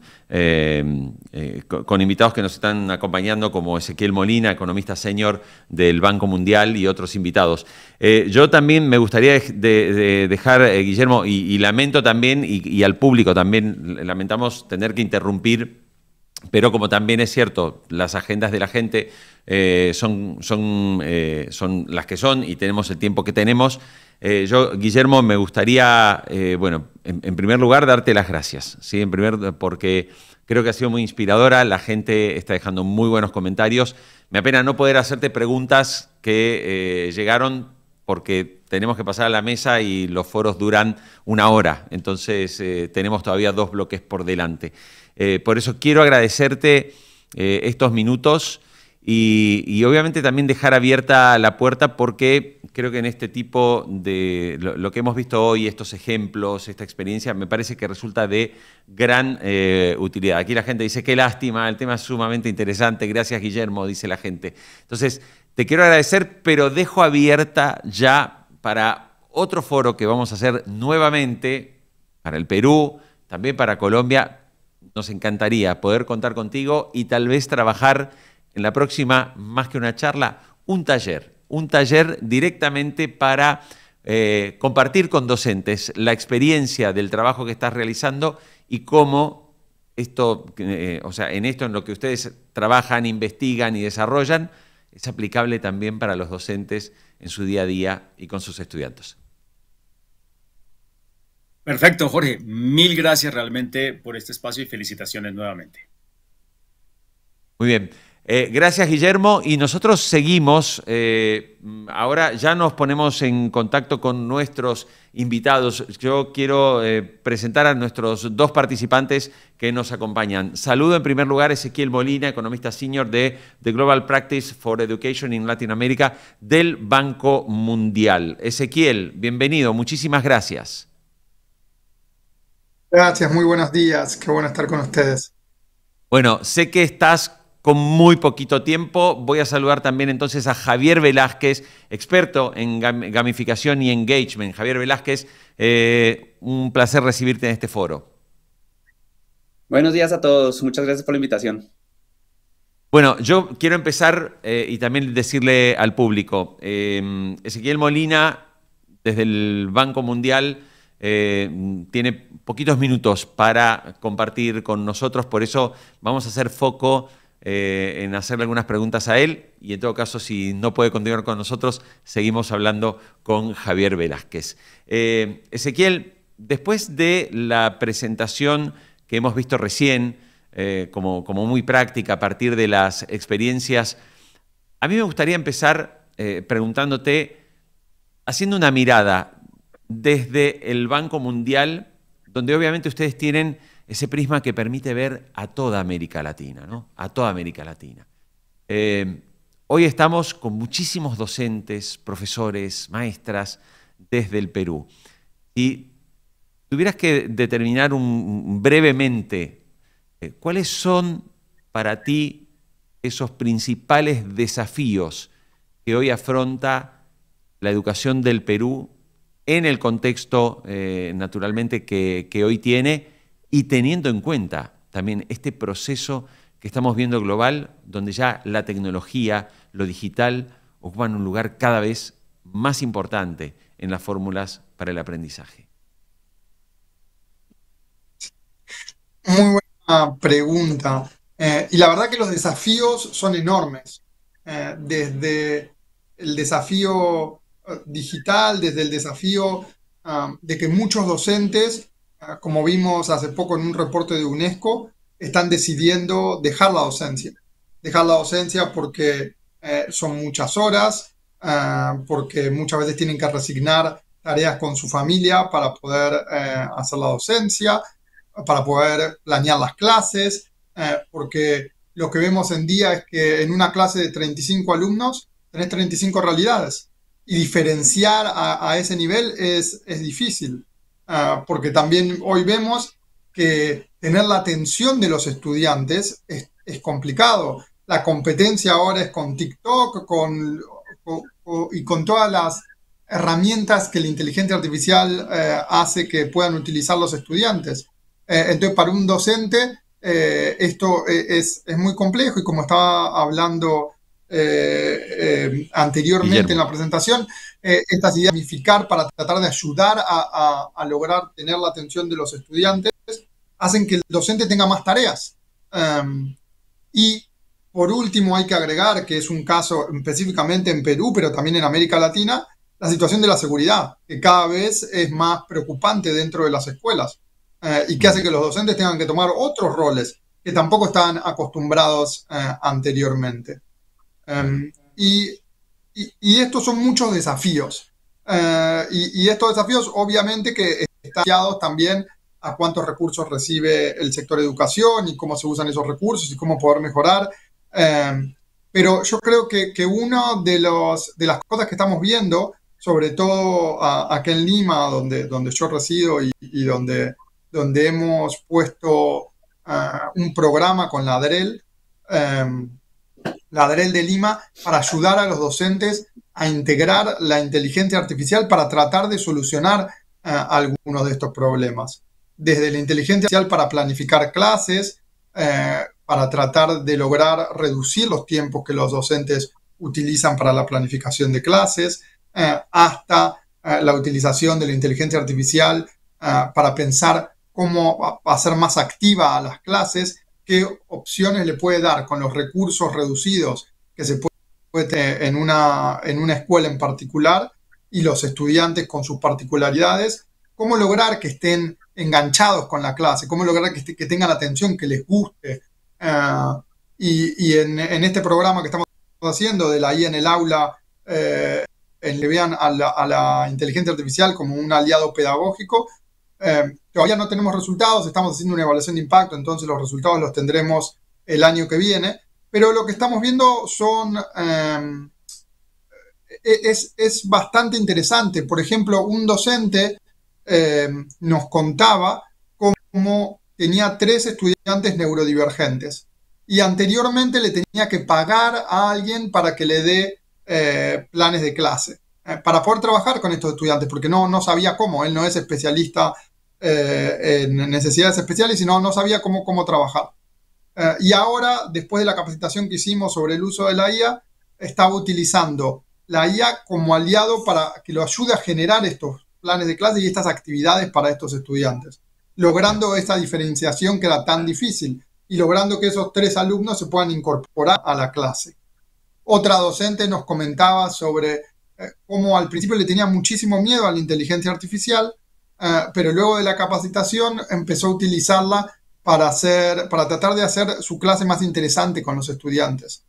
invitados que nos están acompañando, como Ezequiel Molina, economista senior del Banco Mundial, y otros invitados. Yo también me gustaría dejar, Guillermo, y lamento también, y al público también, lamentamos tener que interrumpir, pero como también es cierto, las agendas de la gente son las que son y tenemos el tiempo que tenemos. Yo, Guillermo, me gustaría, en primer lugar, darte las gracias, ¿sí? Porque creo que ha sido muy inspiradora, la gente está dejando muy buenos comentarios. Me apena no poder hacerte preguntas que llegaron porque tenemos que pasar a la mesa y los foros duran 1 hora, entonces tenemos todavía 2 bloques por delante. Por eso quiero agradecerte estos minutos y obviamente también dejar abierta la puerta, porque creo que en este tipo de lo que hemos visto hoy, estos ejemplos, esta experiencia, me parece que resulta de gran utilidad. Aquí la gente dice, qué lástima, el tema es sumamente interesante, gracias Guillermo, dice la gente. Entonces, te quiero agradecer, pero dejo abierta ya para otro foro que vamos a hacer nuevamente para el Perú, también para Colombia. Nos encantaría poder contar contigo y tal vez trabajar en la próxima, más que una charla, un taller directamente para compartir con docentes la experiencia del trabajo que estás realizando y cómo esto, o sea, en esto en lo que ustedes trabajan, investigan y desarrollan, es aplicable también para los docentes en su día a día y con sus estudiantes. Perfecto, Jorge. Mil gracias realmente por este espacio y felicitaciones nuevamente. Muy bien. Gracias, Guillermo. Y nosotros seguimos. Ahora ya nos ponemos en contacto con nuestros invitados. Yo quiero presentar a nuestros dos participantes que nos acompañan. Saludo en primer lugar a Ezequiel Molina, economista senior de The Global Practice for Education in Latin America del Banco Mundial. Ezequiel, bienvenido. Muchísimas gracias. Gracias, muy buenos días. Qué bueno estar con ustedes. Bueno, sé que estás con muy poquito tiempo. Voy a saludar también entonces a Javier Velázquez, experto en gamificación y engagement. Javier Velázquez, un placer recibirte en este foro. Buenos días a todos. Muchas gracias por la invitación. Bueno, yo quiero empezar y también decirle al público, Ezequiel Molina, desde el Banco Mundial, tiene poquitos minutos para compartir con nosotros, por eso vamos a hacer foco en hacerle algunas preguntas a él y en todo caso, si no puede continuar con nosotros, seguimos hablando con Javier Velázquez. Ezequiel, después de la presentación que hemos visto recién, como muy práctica a partir de las experiencias, a mí me gustaría empezar preguntándote, haciendo una mirada desde el Banco Mundial, donde obviamente ustedes tienen ese prisma que permite ver a toda América Latina, ¿no? A toda América Latina. Hoy estamos con muchísimos docentes, profesores, maestras desde el Perú. Si tuvieras que determinar brevemente cuáles son para ti esos principales desafíos que hoy afronta la educación del Perú en el contexto, naturalmente, que hoy tiene y teniendo en cuenta también este proceso que estamos viendo global, donde ya la tecnología, lo digital, ocupan un lugar cada vez más importante en las fórmulas para el aprendizaje. Muy buena pregunta. Y la verdad que los desafíos son enormes. Desde el desafío digital, desde el desafío de que muchos docentes, como vimos hace poco en un reporte de UNESCO, están decidiendo dejar la docencia. Dejar la docencia porque son muchas horas, porque muchas veces tienen que resignar tareas con su familia para poder hacer la docencia, para poder planear las clases, porque lo que vemos en día es que en una clase de 35 alumnos tenés 35 realidades y diferenciar a ese nivel es difícil, porque también hoy vemos que tener la atención de los estudiantes es complicado. La competencia ahora es con TikTok y con todas las herramientas que la inteligencia artificial hace que puedan utilizar los estudiantes. Entonces, para un docente, esto es muy complejo y como estaba hablando anteriormente Guillermo, en la presentación, estas ideas de gamificar para tratar de ayudar a lograr tener la atención de los estudiantes hacen que el docente tenga más tareas. Y por último hay que agregar, que es un caso específicamente en Perú, pero también en América Latina, la situación de la seguridad, que cada vez es más preocupante dentro de las escuelas. Y que hace que los docentes tengan que tomar otros roles que tampoco estaban acostumbrados anteriormente. Y estos son muchos desafíos. Y estos desafíos obviamente que están asociados también a cuántos recursos recibe el sector educación y cómo se usan esos recursos y cómo poder mejorar. Pero yo creo que una de las cosas que estamos viendo, sobre todo acá en Lima, donde yo resido y donde hemos puesto un programa con la DREL de Lima, para ayudar a los docentes a integrar la inteligencia artificial para tratar de solucionar algunos de estos problemas. Desde la inteligencia artificial para planificar clases, para tratar de lograr reducir los tiempos que los docentes utilizan para la planificación de clases, hasta la utilización de la inteligencia artificial para pensar cómo hacer más activa a las clases, qué opciones le puede dar con los recursos reducidos que se puede tener en una escuela en particular y los estudiantes con sus particularidades, cómo lograr que estén enganchados con la clase, cómo lograr que tengan atención, que les guste. Y en este programa que estamos haciendo de la IA en el aula, le vean a la inteligencia artificial como un aliado pedagógico. Todavía no tenemos resultados, estamos haciendo una evaluación de impacto, entonces los resultados los tendremos el año que viene, pero lo que estamos viendo es bastante interesante. Por ejemplo, un docente nos contaba cómo tenía 3 estudiantes neurodivergentes y anteriormente le tenía que pagar a alguien para que le dé planes de clase para poder trabajar con estos estudiantes, porque no sabía cómo. Él no es especialista en necesidades especiales, sino no sabía cómo trabajar. Y ahora, después de la capacitación que hicimos sobre el uso de la IA, estaba utilizando la IA como aliado para que lo ayude a generar estos planes de clase y estas actividades para estos estudiantes, logrando esa diferenciación que era tan difícil y logrando que esos 3 alumnos se puedan incorporar a la clase. Otra docente nos comentaba sobre cómo al principio le tenía muchísimo miedo a la inteligencia artificial, pero luego de la capacitación empezó a utilizarla para tratar de hacer su clase más interesante con los estudiantes.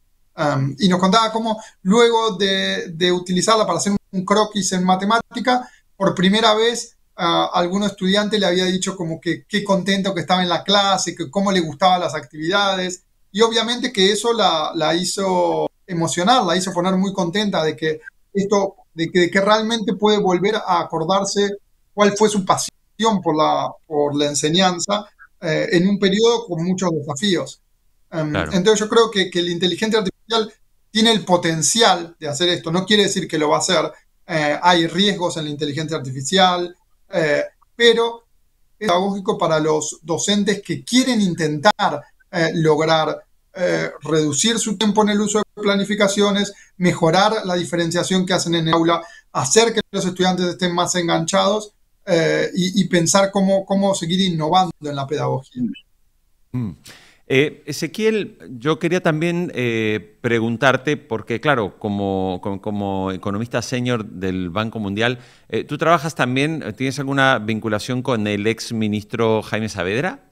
Y nos contaba cómo luego de utilizarla para hacer un croquis en matemática, por primera vez algún estudiante le había dicho como que qué contento que estaba en la clase, que cómo le gustaban las actividades, y obviamente que eso la hizo emocionar, la hizo poner muy contenta de que realmente puede volver a acordarse cuál fue su pasión por la enseñanza en un periodo con muchos desafíos. Claro. Entonces yo creo que la inteligencia artificial tiene el potencial de hacer esto. No quiere decir que lo va a hacer. Hay riesgos en la inteligencia artificial, pero es pedagógico para los docentes que quieren intentar lograr reducir su tiempo en el uso de planificaciones, mejorar la diferenciación que hacen en el aula, hacer que los estudiantes estén más enganchados y pensar cómo seguir innovando en la pedagogía. Ezequiel, yo quería también preguntarte, porque claro, como economista senior del Banco Mundial, ¿tú trabajas también, tienes alguna vinculación con el ex ministro Jaime Saavedra?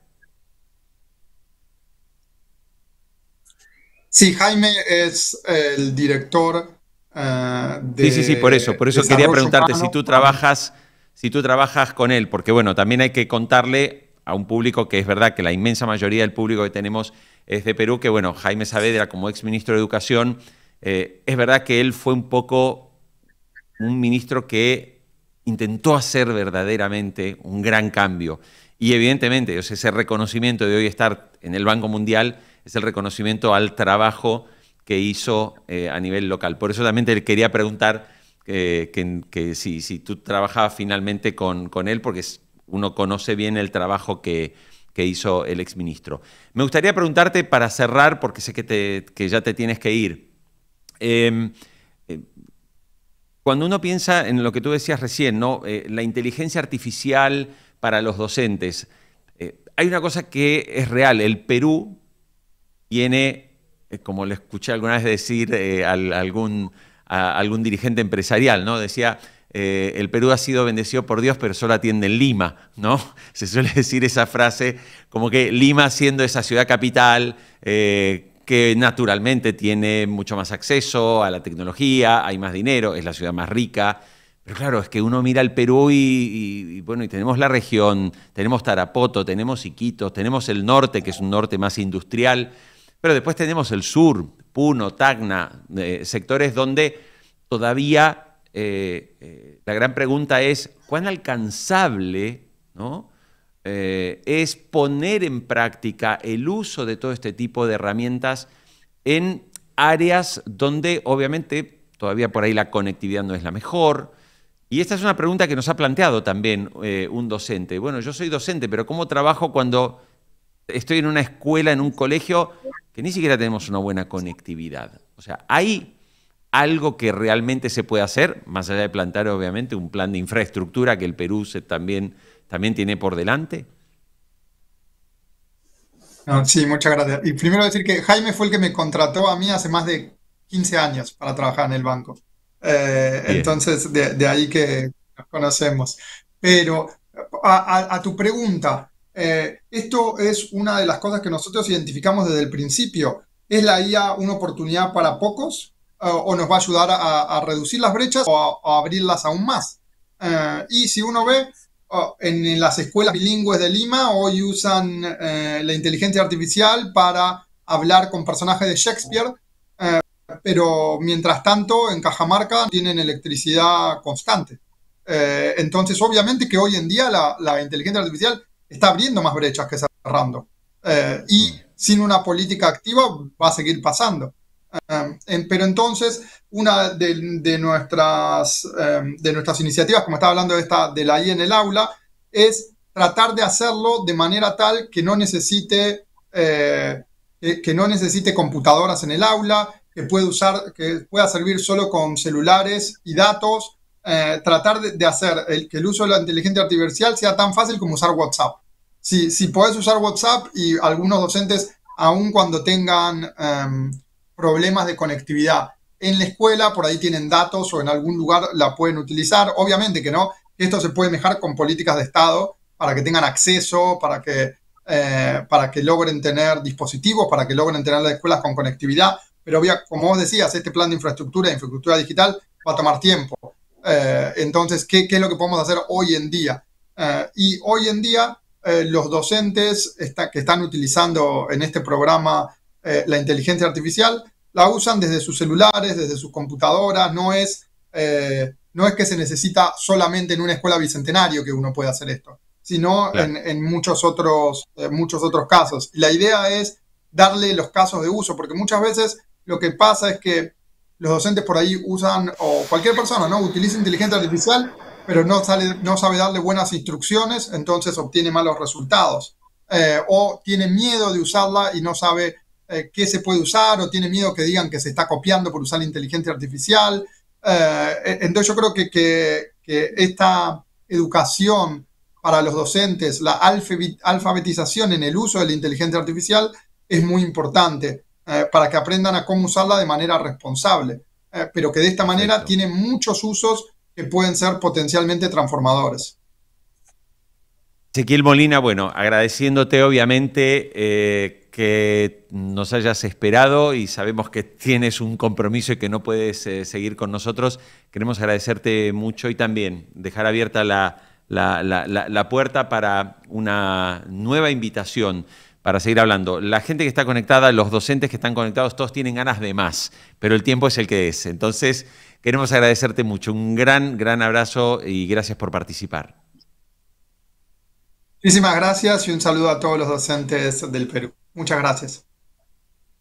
Sí, Jaime es el director de Sí, por eso quería preguntarte si tú trabajas con él, porque bueno, también hay que contarle a un público que es verdad que la inmensa mayoría del público que tenemos es de Perú, que bueno, Jaime Saavedra como ex ministro de Educación, es verdad que él fue un poco un ministro que intentó hacer verdaderamente un gran cambio. Y evidentemente, ese reconocimiento de hoy estar en el Banco Mundial es el reconocimiento al trabajo que hizo a nivel local. Por eso también te quería preguntar que si tú trabajabas finalmente con él, porque uno conoce bien el trabajo que hizo el exministro. Me gustaría preguntarte para cerrar, porque sé que ya te tienes que ir. Cuando uno piensa en lo que tú decías recién, ¿no? La inteligencia artificial para los docentes, hay una cosa que es real. El Perú tiene, como le escuché alguna vez decir a algún dirigente empresarial, ¿no? Decía, el Perú ha sido bendecido por Dios, pero solo atiende en Lima, ¿no? Se suele decir esa frase, como que Lima, siendo esa ciudad capital, que naturalmente tiene mucho más acceso a la tecnología, hay más dinero, es la ciudad más rica. Pero claro, es que uno mira el Perú y tenemos la región, tenemos Tarapoto, tenemos Iquitos, tenemos el norte, que es un norte más industrial, pero después tenemos el sur, Puno, Tacna, sectores donde todavía la gran pregunta es ¿cuán alcanzable, ¿no? Es poner en práctica el uso de todo este tipo de herramientas en áreas donde obviamente todavía por ahí la conectividad no es la mejor? Y esta es una pregunta que nos ha planteado también un docente. Bueno, yo soy docente, pero ¿cómo trabajo cuando estoy en una escuela, en un colegio, que ni siquiera tenemos una buena conectividad? O sea, ¿hay algo que realmente se puede hacer, más allá de plantear obviamente un plan de infraestructura que el Perú también tiene por delante? No, sí, muchas gracias. Y primero decir que Jaime fue el que me contrató a mí hace más de 15 años para trabajar en el banco. Bien. Entonces, de ahí que nos conocemos. Pero a tu pregunta, esto es una de las cosas que nosotros identificamos desde el principio. ¿Es la IA una oportunidad para pocos? ¿O nos va a ayudar a reducir las brechas o a abrirlas aún más? Y si uno ve, en las escuelas bilingües de Lima hoy usan la inteligencia artificial para hablar con personajes de Shakespeare, pero mientras tanto en Cajamarca tienen electricidad constante. Entonces, obviamente que hoy en día la inteligencia artificial está abriendo más brechas que cerrando. Y Mm. sin una política activa va a seguir pasando. Pero entonces, una de nuestras iniciativas, como estaba hablando de la IA en el aula, es tratar de hacerlo de manera tal que no necesite computadoras en el aula, que pueda servir solo con celulares y datos, tratar de hacer que el uso de la inteligencia artificial sea tan fácil como usar WhatsApp. Si podés usar WhatsApp, y algunos docentes, aun cuando tengan problemas de conectividad en la escuela, por ahí tienen datos o en algún lugar la pueden utilizar. Obviamente que no, esto se puede mejorar con políticas de Estado para que tengan acceso, para que logren tener dispositivos, para que logren tener las escuelas con conectividad. Pero como vos decías, este plan de infraestructura digital, va a tomar tiempo. Entonces, ¿qué es lo que podemos hacer hoy en día? Y hoy en día, los docentes que están utilizando en este programa la inteligencia artificial, la usan desde sus celulares, desde sus computadoras. No es que se necesita solamente en una escuela bicentenario que uno pueda hacer esto, sino Claro. en muchos otros casos. Y la idea es darle los casos de uso, porque muchas veces lo que pasa es que los docentes por ahí usan, o cualquier persona, ¿no?, utiliza inteligencia artificial, pero no sabe darle buenas instrucciones, entonces obtiene malos resultados. O tiene miedo de usarla y no sabe qué se puede usar, o tiene miedo que digan que se está copiando por usar la inteligencia artificial. Entonces yo creo que esta educación para los docentes, la alfabetización en el uso de la inteligencia artificial, es muy importante para que aprendan a cómo usarla de manera responsable, pero que de esta manera Perfecto. tiene muchos usos que pueden ser potencialmente transformadores. Ezequiel Molina, bueno, agradeciéndote obviamente que nos hayas esperado y sabemos que tienes un compromiso y que no puedes seguir con nosotros. Queremos agradecerte mucho y también dejar abierta la puerta para una nueva invitación para seguir hablando. La gente que está conectada, los docentes que están conectados, todos tienen ganas de más, pero el tiempo es el que es. Entonces, queremos agradecerte mucho. Un gran, gran abrazo y gracias por participar. Muchísimas gracias y un saludo a todos los docentes del Perú. Muchas gracias.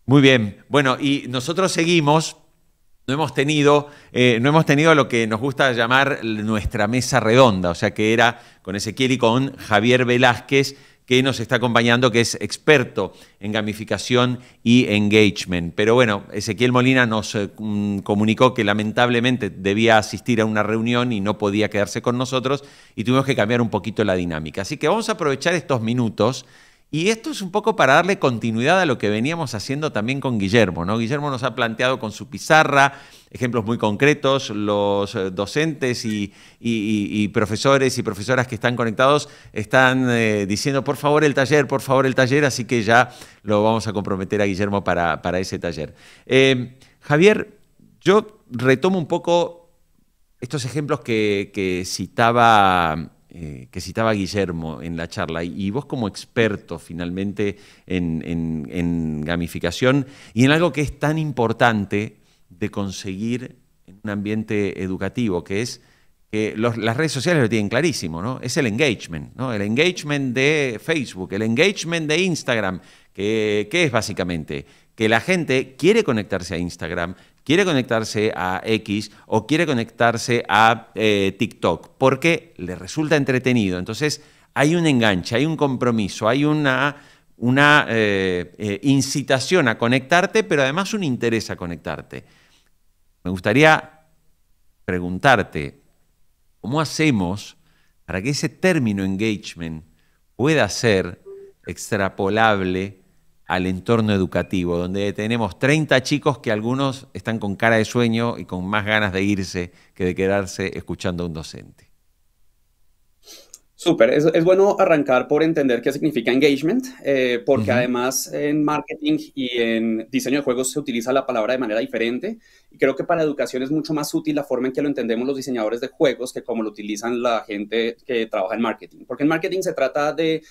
Muy bien. Bueno, y nosotros seguimos. No hemos tenido lo que nos gusta llamar nuestra mesa redonda, o sea que era con Ezequiel y con Javier Velázquez, que nos está acompañando, que es experto en gamificación y engagement. Pero bueno, Ezequiel Molina nos comunicó que lamentablemente debía asistir a una reunión y no podía quedarse con nosotros y tuvimos que cambiar un poquito la dinámica. Así que vamos a aprovechar estos minutos. Y esto es un poco para darle continuidad a lo que veníamos haciendo también con Guillermo, ¿no? Guillermo nos ha planteado con su pizarra ejemplos muy concretos. Los docentes y profesores y profesoras que están conectados están diciendo por favor el taller, así que ya lo vamos a comprometer a Guillermo para ese taller. Javier, yo retomo un poco estos ejemplos que citaba Guillermo en la charla, y vos como experto finalmente en gamificación y en algo que es tan importante de conseguir en un ambiente educativo, que es que las redes sociales lo tienen clarísimo, ¿no? Es el engagement, ¿no? El engagement de Facebook, el engagement de Instagram, que es básicamente que la gente quiere conectarse a Instagram, quiere conectarse a X o quiere conectarse a TikTok porque le resulta entretenido. Entonces hay un enganche, hay un compromiso, hay una incitación a conectarte, pero además un interés a conectarte. Me gustaría preguntarte, ¿cómo hacemos para que ese término engagement pueda ser extrapolable al entorno educativo, donde tenemos 30 chicos que algunos están con cara de sueño y con más ganas de irse que de quedarse escuchando a un docente. Súper, es bueno arrancar por entender qué significa engagement, porque además en marketing y en diseño de juegos se utiliza la palabra de manera diferente, y creo que para educación es mucho más útil la forma en que lo entendemos los diseñadores de juegos que como lo utilizan la gente que trabaja en marketing, porque en marketing se trata de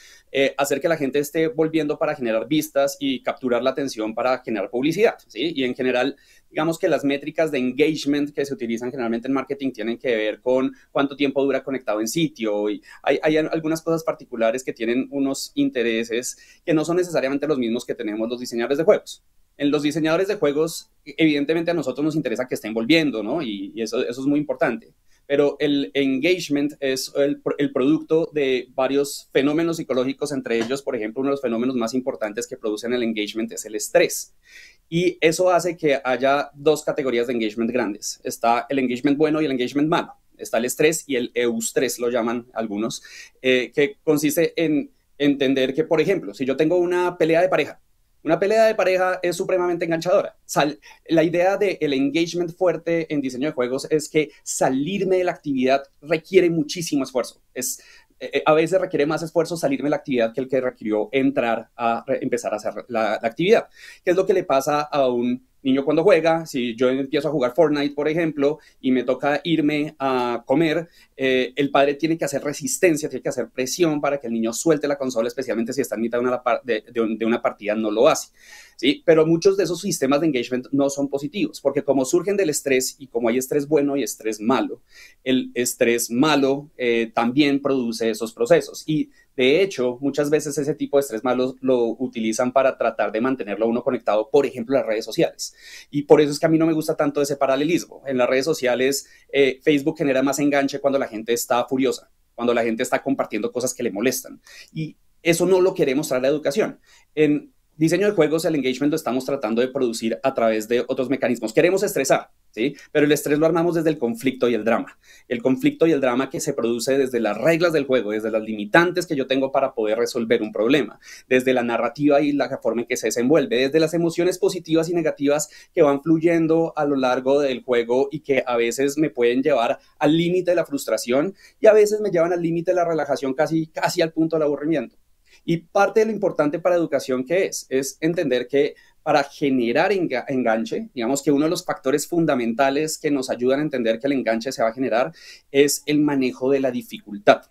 hacer que la gente esté volviendo para generar vistas y capturar la atención para generar publicidad, ¿sí? Y en general, digamos que las métricas de engagement que se utilizan generalmente en marketing tienen que ver con cuánto tiempo dura conectado en sitio, y hay algunas cosas particulares que tienen unos intereses que no son necesariamente los mismos que tenemos los diseñadores de juegos. En los diseñadores de juegos, evidentemente a nosotros nos interesa que estén volviendo, ¿no? Y eso es muy importante. Pero el engagement es el producto de varios fenómenos psicológicos, entre ellos, por ejemplo, uno de los fenómenos más importantes que producen el engagement es el estrés. Y eso hace que haya dos categorías de engagement grandes. Está el engagement bueno y el engagement malo. Está el estrés y el eustrés, lo llaman algunos, que consiste en entender que, por ejemplo, si yo tengo una pelea de pareja es supremamente enganchadora. La idea del engagement fuerte en diseño de juegos es que salirme de la actividad requiere muchísimo esfuerzo. A veces requiere más esfuerzo salirme de la actividad que el que requirió entrar a empezar a hacer la actividad. ¿Qué es lo que le pasa a un niño cuando juega? Si yo empiezo a jugar Fortnite, por ejemplo, y me toca irme a comer, el padre tiene que hacer resistencia, tiene que hacer presión para que el niño suelte la consola, especialmente si está en mitad de una partida, no lo hace, ¿sí? Pero muchos de esos sistemas de engagement no son positivos, porque como surgen del estrés y como hay estrés bueno y estrés malo, el estrés malo también produce esos procesos. Y de hecho, muchas veces ese tipo de estrés malo lo utilizan para tratar de mantenerlo a uno conectado, por ejemplo, las redes sociales. Y por eso es que a mí no me gusta tanto ese paralelismo. En las redes sociales, Facebook genera más enganche cuando la gente está furiosa, cuando la gente está compartiendo cosas que le molestan. Y eso no lo quiere mostrar la educación. En diseño de juegos, el engagement lo estamos tratando de producir a través de otros mecanismos. Queremos estresar, ¿sí? Pero el estrés lo armamos desde el conflicto y el drama. El conflicto y el drama que se produce desde las reglas del juego, desde las limitantes que yo tengo para poder resolver un problema, desde la narrativa y la forma en que se desenvuelve, desde las emociones positivas y negativas que van fluyendo a lo largo del juego y que a veces me pueden llevar al límite de la frustración y a veces me llevan al límite de la relajación, casi al punto del aburrimiento. Y parte de lo importante para educación que es entender que para generar enganche, digamos que uno de los factores fundamentales que nos ayudan a entender que el enganche se va a generar es el manejo de la dificultad.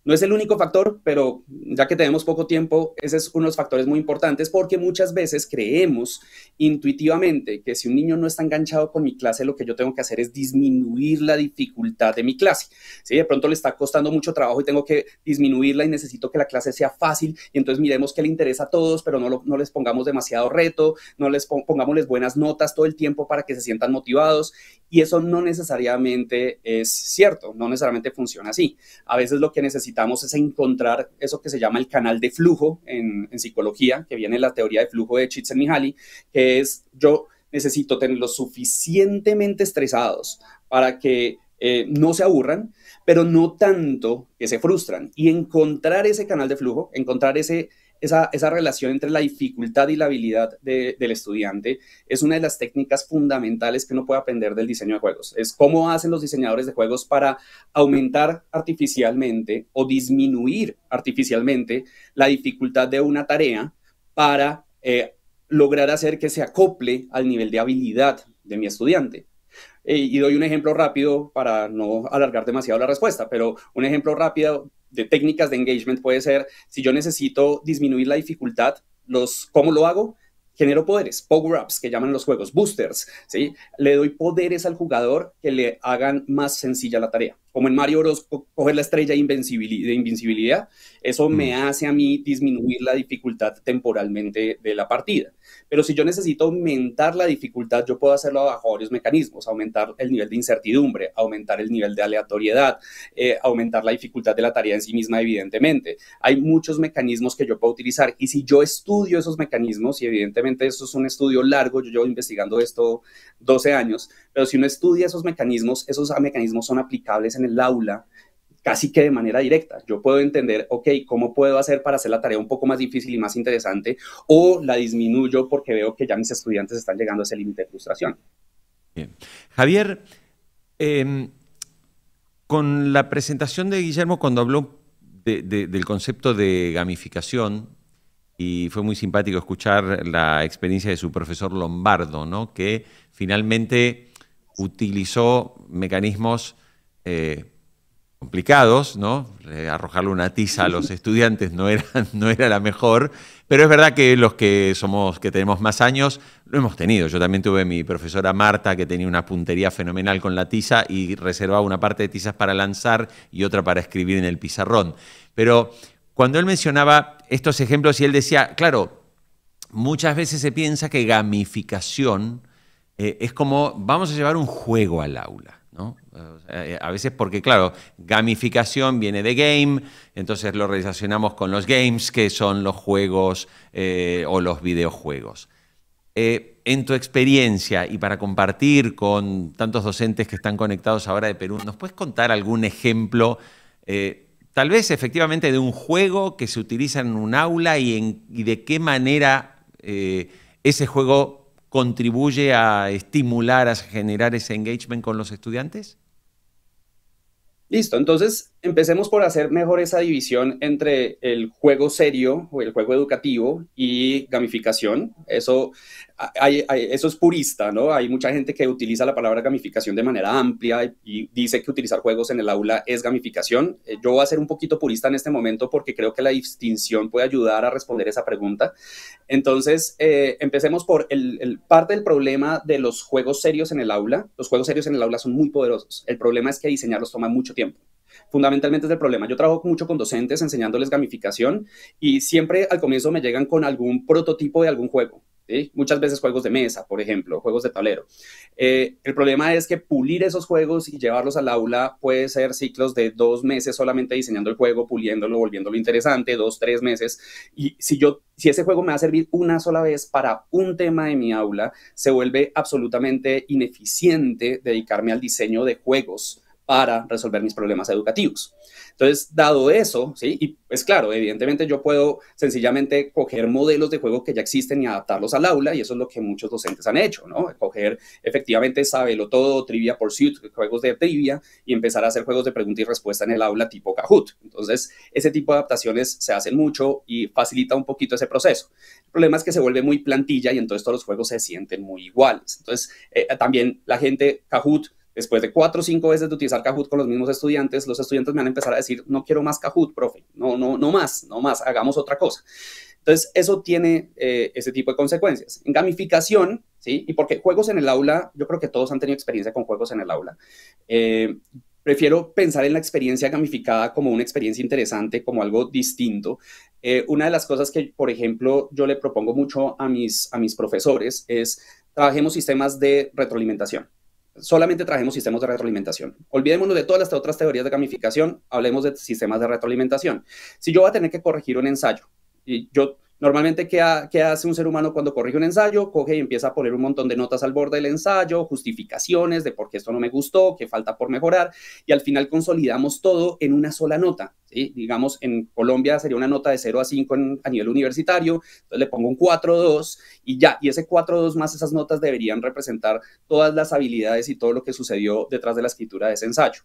No es el único factor, pero ya que tenemos poco tiempo, ese es uno de los factores muy importantes porque muchas veces creemos intuitivamente que si un niño no está enganchado con mi clase, lo que yo tengo que hacer es disminuir la dificultad de mi clase. ¿Sí? De pronto le está costando mucho trabajo y tengo que disminuirla y necesito que la clase sea fácil y entonces miremos qué le interesa a todos, pero no les pongamos demasiado reto, no les pongámosles buenas notas todo el tiempo para que se sientan motivados y eso no necesariamente es cierto, no necesariamente funciona así. A veces lo que necesitamos es encontrar eso que se llama el canal de flujo en psicología, que viene de la teoría de flujo de Csikszentmihalyi, que es yo necesito tenerlos suficientemente estresados para que no se aburran, pero no tanto que se frustran. Y encontrar ese canal de flujo, encontrar esa relación entre la dificultad y la habilidad del estudiante es una de las técnicas fundamentales que uno puede aprender del diseño de juegos. Es cómo hacen los diseñadores de juegos para aumentar artificialmente o disminuir artificialmente la dificultad de una tarea para lograr hacer que se acople al nivel de habilidad de mi estudiante. Y doy un ejemplo rápido para no alargar demasiado la respuesta, pero un ejemplo rápido de técnicas de engagement puede ser, si yo necesito disminuir la dificultad, ¿cómo lo hago? Genero poderes, power-ups, que llaman los juegos, boosters, ¿sí? Le doy poderes al jugador que le hagan más sencilla la tarea. Como en Mario Bros. Coger la estrella de invencibilidad, eso me hace a mí disminuir la dificultad temporalmente de la partida. Pero si yo necesito aumentar la dificultad, yo puedo hacerlo bajo varios mecanismos, aumentar el nivel de incertidumbre, aumentar el nivel de aleatoriedad, aumentar la dificultad de la tarea en sí misma, evidentemente. Hay muchos mecanismos que yo puedo utilizar y si yo estudio esos mecanismos, y evidentemente eso es un estudio largo, yo llevo investigando esto 12 años, pero si uno estudia esos mecanismos son aplicables en el aula casi que de manera directa. Yo puedo entender, ok, ¿cómo puedo hacer para hacer la tarea un poco más difícil y más interesante? O la disminuyo porque veo que ya mis estudiantes están llegando a ese límite de frustración. Bien. Javier, con la presentación de Guillermo, cuando habló del concepto de gamificación, y fue muy simpático escuchar la experiencia de su profesor Lombardo, ¿no? Que finalmente utilizó mecanismos complicados, ¿no? Arrojarle una tiza a los estudiantes no era la mejor, pero es verdad que los que tenemos más años lo hemos tenido. Yo también tuve mi profesora Marta, que tenía una puntería fenomenal con la tiza y reservaba una parte de tizas para lanzar y otra para escribir en el pizarrón. Pero cuando él mencionaba estos ejemplos y él decía, claro, muchas veces se piensa que gamificación es como vamos a llevar un juego al aula, ¿no? A veces porque, claro, gamificación viene de game, entonces lo relacionamos con los games, que son los juegos o los videojuegos. En tu experiencia y para compartir con tantos docentes que están conectados ahora de Perú, ¿nos puedes contar algún ejemplo, tal vez efectivamente de un juego que se utiliza en un aula y de qué manera ese juego contribuye a estimular, a generar ese engagement con los estudiantes? Listo, entonces empecemos por hacer mejor esa división entre el juego serio o el juego educativo y gamificación. Eso es purista, ¿no? Hay mucha gente que utiliza la palabra gamificación de manera amplia y dice que utilizar juegos en el aula es gamificación. Yo voy a ser un poquito purista en este momento porque creo que la distinción puede ayudar a responder esa pregunta. Entonces, empecemos por parte del problema de los juegos serios en el aula. Los juegos serios en el aula son muy poderosos. El problema es que diseñarlos toma mucho tiempo. Fundamentalmente es el problema. Yo trabajo mucho con docentes enseñándoles gamificación y siempre al comienzo me llegan con algún prototipo de algún juego, ¿sí? Muchas veces juegos de mesa, por ejemplo, juegos de tablero. El problema es que pulir esos juegos y llevarlos al aula puede ser ciclos de 2 meses solamente diseñando el juego, puliéndolo, volviéndolo interesante, 2, 3 meses. Y si ese juego me va a servir una sola vez para un tema de mi aula, se vuelve absolutamente ineficiente dedicarme al diseño de juegos para resolver mis problemas educativos. Entonces, dado eso, ¿sí? Y pues claro, evidentemente yo puedo sencillamente coger modelos de juego que ya existen y adaptarlos al aula, y eso es lo que muchos docentes han hecho, ¿no? Coger efectivamente Sabelotodo, Trivia Pursuit, juegos de trivia, y empezar a hacer juegos de pregunta y respuesta en el aula tipo Kahoot. Entonces, ese tipo de adaptaciones se hacen mucho y facilita un poquito ese proceso. El problema es que se vuelve muy plantilla y entonces todos los juegos se sienten muy iguales. Entonces, también la gente, Kahoot, después de 4 o 5 veces de utilizar Kahoot con los mismos estudiantes, los estudiantes me van a empezar a decir, no quiero más Kahoot, profe, no más, hagamos otra cosa. Entonces, eso tiene ese tipo de consecuencias. En gamificación, ¿sí? Y porque juegos en el aula, yo creo que todos han tenido experiencia con juegos en el aula. Prefiero pensar en la experiencia gamificada como una experiencia interesante, como algo distinto. Una de las cosas que, por ejemplo, yo le propongo mucho a mis profesores es trabajemos sistemas de retroalimentación. Solamente trabajemos sistemas de retroalimentación. Olvidémonos de todas las otras teorías de gamificación, hablemos de sistemas de retroalimentación. Si yo voy a tener que corregir un ensayo, y yo normalmente, ¿qué hace un ser humano cuando corrige un ensayo? Coge y empieza a poner un montón de notas al borde del ensayo, justificaciones de por qué esto no me gustó, qué falta por mejorar, y al final consolidamos todo en una sola nota, ¿sí? Digamos, en Colombia sería una nota de 0 a 5 a nivel universitario, entonces le pongo un 4.2 y ya, y ese 4.2 más esas notas deberían representar todas las habilidades y todo lo que sucedió detrás de la escritura de ese ensayo.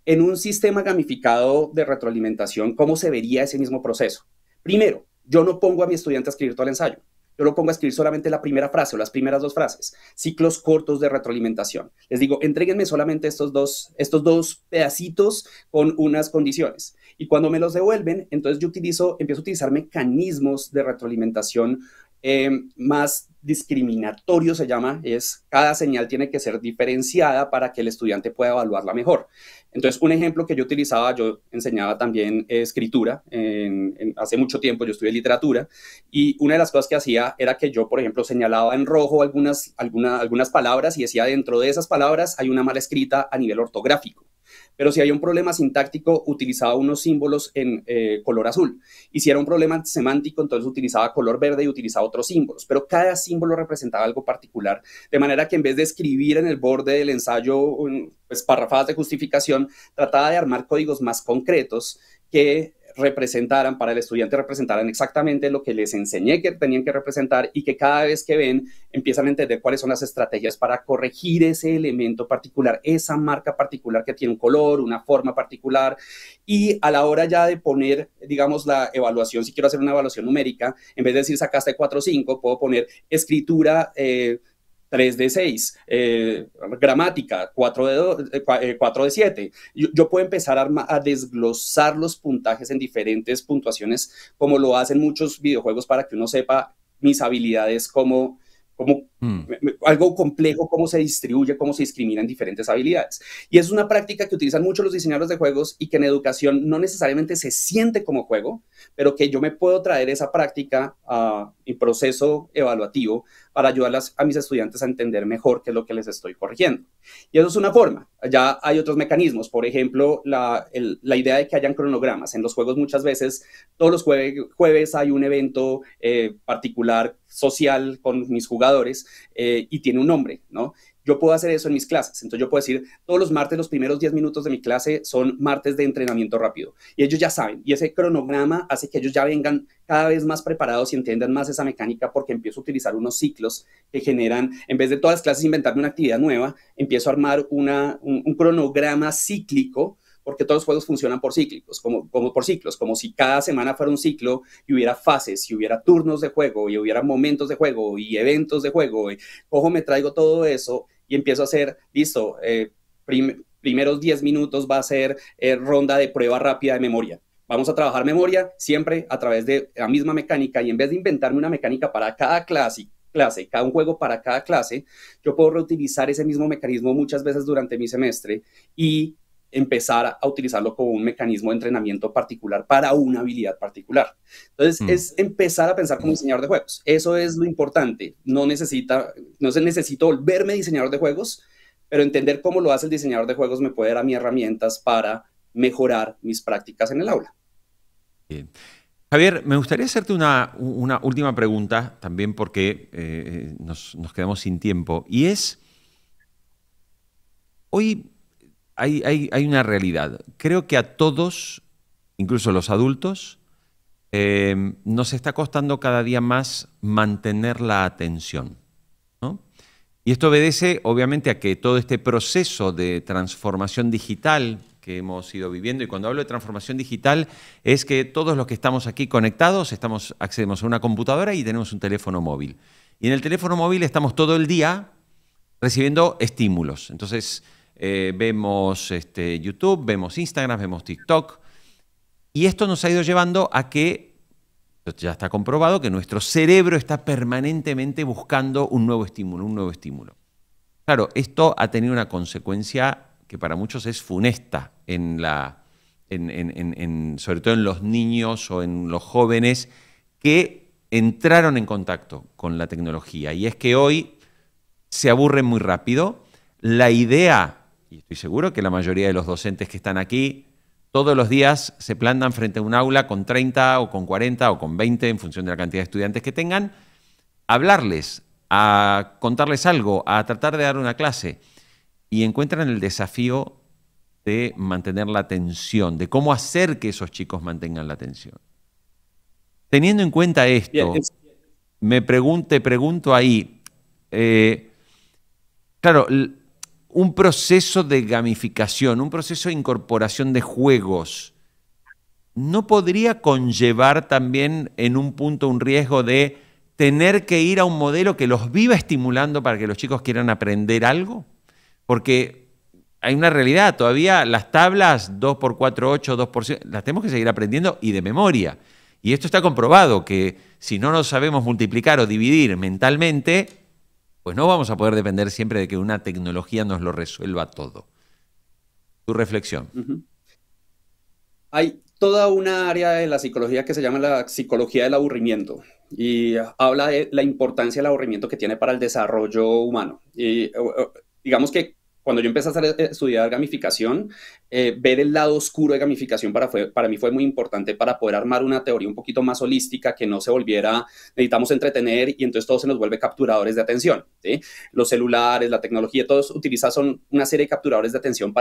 En un sistema gamificado de retroalimentación, ¿cómo se vería ese mismo proceso? Primero, yo no pongo a mi estudiante a escribir todo el ensayo. Yo lo pongo a escribir solamente la primera frase o las primeras 2 frases. Ciclos cortos de retroalimentación. Les digo, entréguenme solamente estos dos pedacitos con unas condiciones. Y cuando me los devuelven, entonces yo empiezo a utilizar mecanismos de retroalimentación más discriminatorio, se llama, cada señal tiene que ser diferenciada para que el estudiante pueda evaluarla mejor. Entonces, un ejemplo que yo utilizaba, yo enseñaba también escritura, hace mucho tiempo yo estudié literatura, y una de las cosas que hacía era que yo, por ejemplo, señalaba en rojo algunas palabras y decía, dentro de esas palabras hay una mala escrita a nivel ortográfico. pero si había un problema sintáctico, utilizaba unos símbolos en color azul. Y si era un problema semántico, entonces utilizaba color verde y utilizaba otros símbolos, pero cada símbolo representaba algo particular, de manera que en vez de escribir en el borde del ensayo pues, párrafos de justificación, trataba de armar códigos más concretos que representaran, para el estudiante representaran exactamente lo que les enseñé que tenían que representar, y que cada vez que ven empiezan a entender cuáles son las estrategias para corregir ese elemento particular, esa marca particular que tiene un color, una forma particular. Y a la hora ya de poner, digamos, la evaluación, si quiero hacer una evaluación numérica, en vez de decir sacaste 4 o 5, puedo poner escritura 3 de 6, gramática 4 de 7. Yo puedo empezar a desglosar los puntajes en diferentes puntuaciones, como lo hacen muchos videojuegos, para que uno sepa mis habilidades como algo complejo, cómo se distribuye, cómo se discriminan diferentes habilidades. Y es una práctica que utilizan mucho los diseñadores de juegos y que en educación no necesariamente se siente como juego, pero que yo me puedo traer esa práctica a mi proceso evaluativo para ayudar a mis estudiantes a entender mejor qué es lo que les estoy corrigiendo. Y eso es una forma. Ya hay otros mecanismos. Por ejemplo, la idea de que hayan cronogramas. En los juegos muchas veces, todos los jueves hay un evento particular social con mis jugadores y tiene un nombre, ¿no? Yo puedo hacer eso en mis clases. Entonces yo puedo decir, todos los martes, los primeros 10 minutos de mi clase son martes de entrenamiento rápido. Y ellos ya saben. Y ese cronograma hace que ellos ya vengan cada vez más preparados y entiendan más esa mecánica, porque empiezo a utilizar unos ciclos que generan, en vez de todas las clases inventarme una actividad nueva, empiezo a armar un cronograma cíclico, porque todos los juegos funcionan por ciclos, como si cada semana fuera un ciclo y hubiera fases, y hubiera turnos de juego, y hubiera momentos de juego, y eventos de juego. Cojo, me traigo todo eso y empiezo a hacer, listo, primeros 10 minutos va a ser ronda de prueba rápida de memoria. Vamos a trabajar memoria siempre a través de la misma mecánica, y en vez de inventarme una mecánica para cada clase, cada un juego para cada clase, yo puedo reutilizar ese mismo mecanismo muchas veces durante mi semestre y empezar a utilizarlo como un mecanismo de entrenamiento particular para una habilidad particular. Entonces, es empezar a pensar como diseñador de juegos. Eso es lo importante. No necesito volverme diseñador de juegos, pero entender cómo lo hace el diseñador de juegos me puede dar a mí herramientas para mejorar mis prácticas en el aula. Bien. Javier, me gustaría hacerte una última pregunta, también porque nos quedamos sin tiempo, y es, hoy hay una realidad. Creo que a todos, incluso los adultos, nos está costando cada día más mantener la atención, ¿no? Y esto obedece, obviamente, a que todo este proceso de transformación digital que hemos ido viviendo, y cuando hablo de transformación digital es que todos los que estamos aquí conectados accedemos a una computadora y tenemos un teléfono móvil. Y en el teléfono móvil estamos todo el día recibiendo estímulos. Entonces, vemos YouTube, vemos Instagram, vemos TikTok, y esto nos ha ido llevando a que, ya está comprobado, que nuestro cerebro está permanentemente buscando un nuevo estímulo. Claro, esto ha tenido una consecuencia que para muchos es funesta, sobre todo en los niños o en los jóvenes que entraron en contacto con la tecnología, y es que hoy se aburren muy rápido. La idea, y estoy seguro que la mayoría de los docentes que están aquí todos los días se plantan frente a un aula con 30 o con 40 o con 20, en función de la cantidad de estudiantes que tengan, a hablarles, a contarles algo, a tratar de dar una clase, y encuentran el desafío de mantener la atención, de cómo hacer que esos chicos mantengan la atención. Teniendo en cuenta esto, te pregunto ahí, claro, un proceso de gamificación, un proceso de incorporación de juegos, ¿no podría conllevar también en un punto un riesgo de tener que ir a un modelo que los viva estimulando para que los chicos quieran aprender algo? Porque hay una realidad, todavía las tablas 2x4, 8, 2x100, las tenemos que seguir aprendiendo y de memoria. Y esto está comprobado, que si no nos sabemos multiplicar o dividir mentalmente, pues no vamos a poder depender siempre de que una tecnología nos lo resuelva todo. Tu reflexión. Hay toda una área de la psicología que se llama la psicología del aburrimiento, y habla de la importancia del aburrimiento que tiene para el desarrollo humano. Y digamos que cuando yo empecé a estudiar gamificación, ver el lado oscuro de gamificación para mí fue muy importante para poder armar una teoría un poquito más holística que no se volviera, necesitamos entretener y entonces todo se nos vuelve capturadores de atención, ¿sí? Los celulares, la tecnología, todos son una serie de capturadores de atención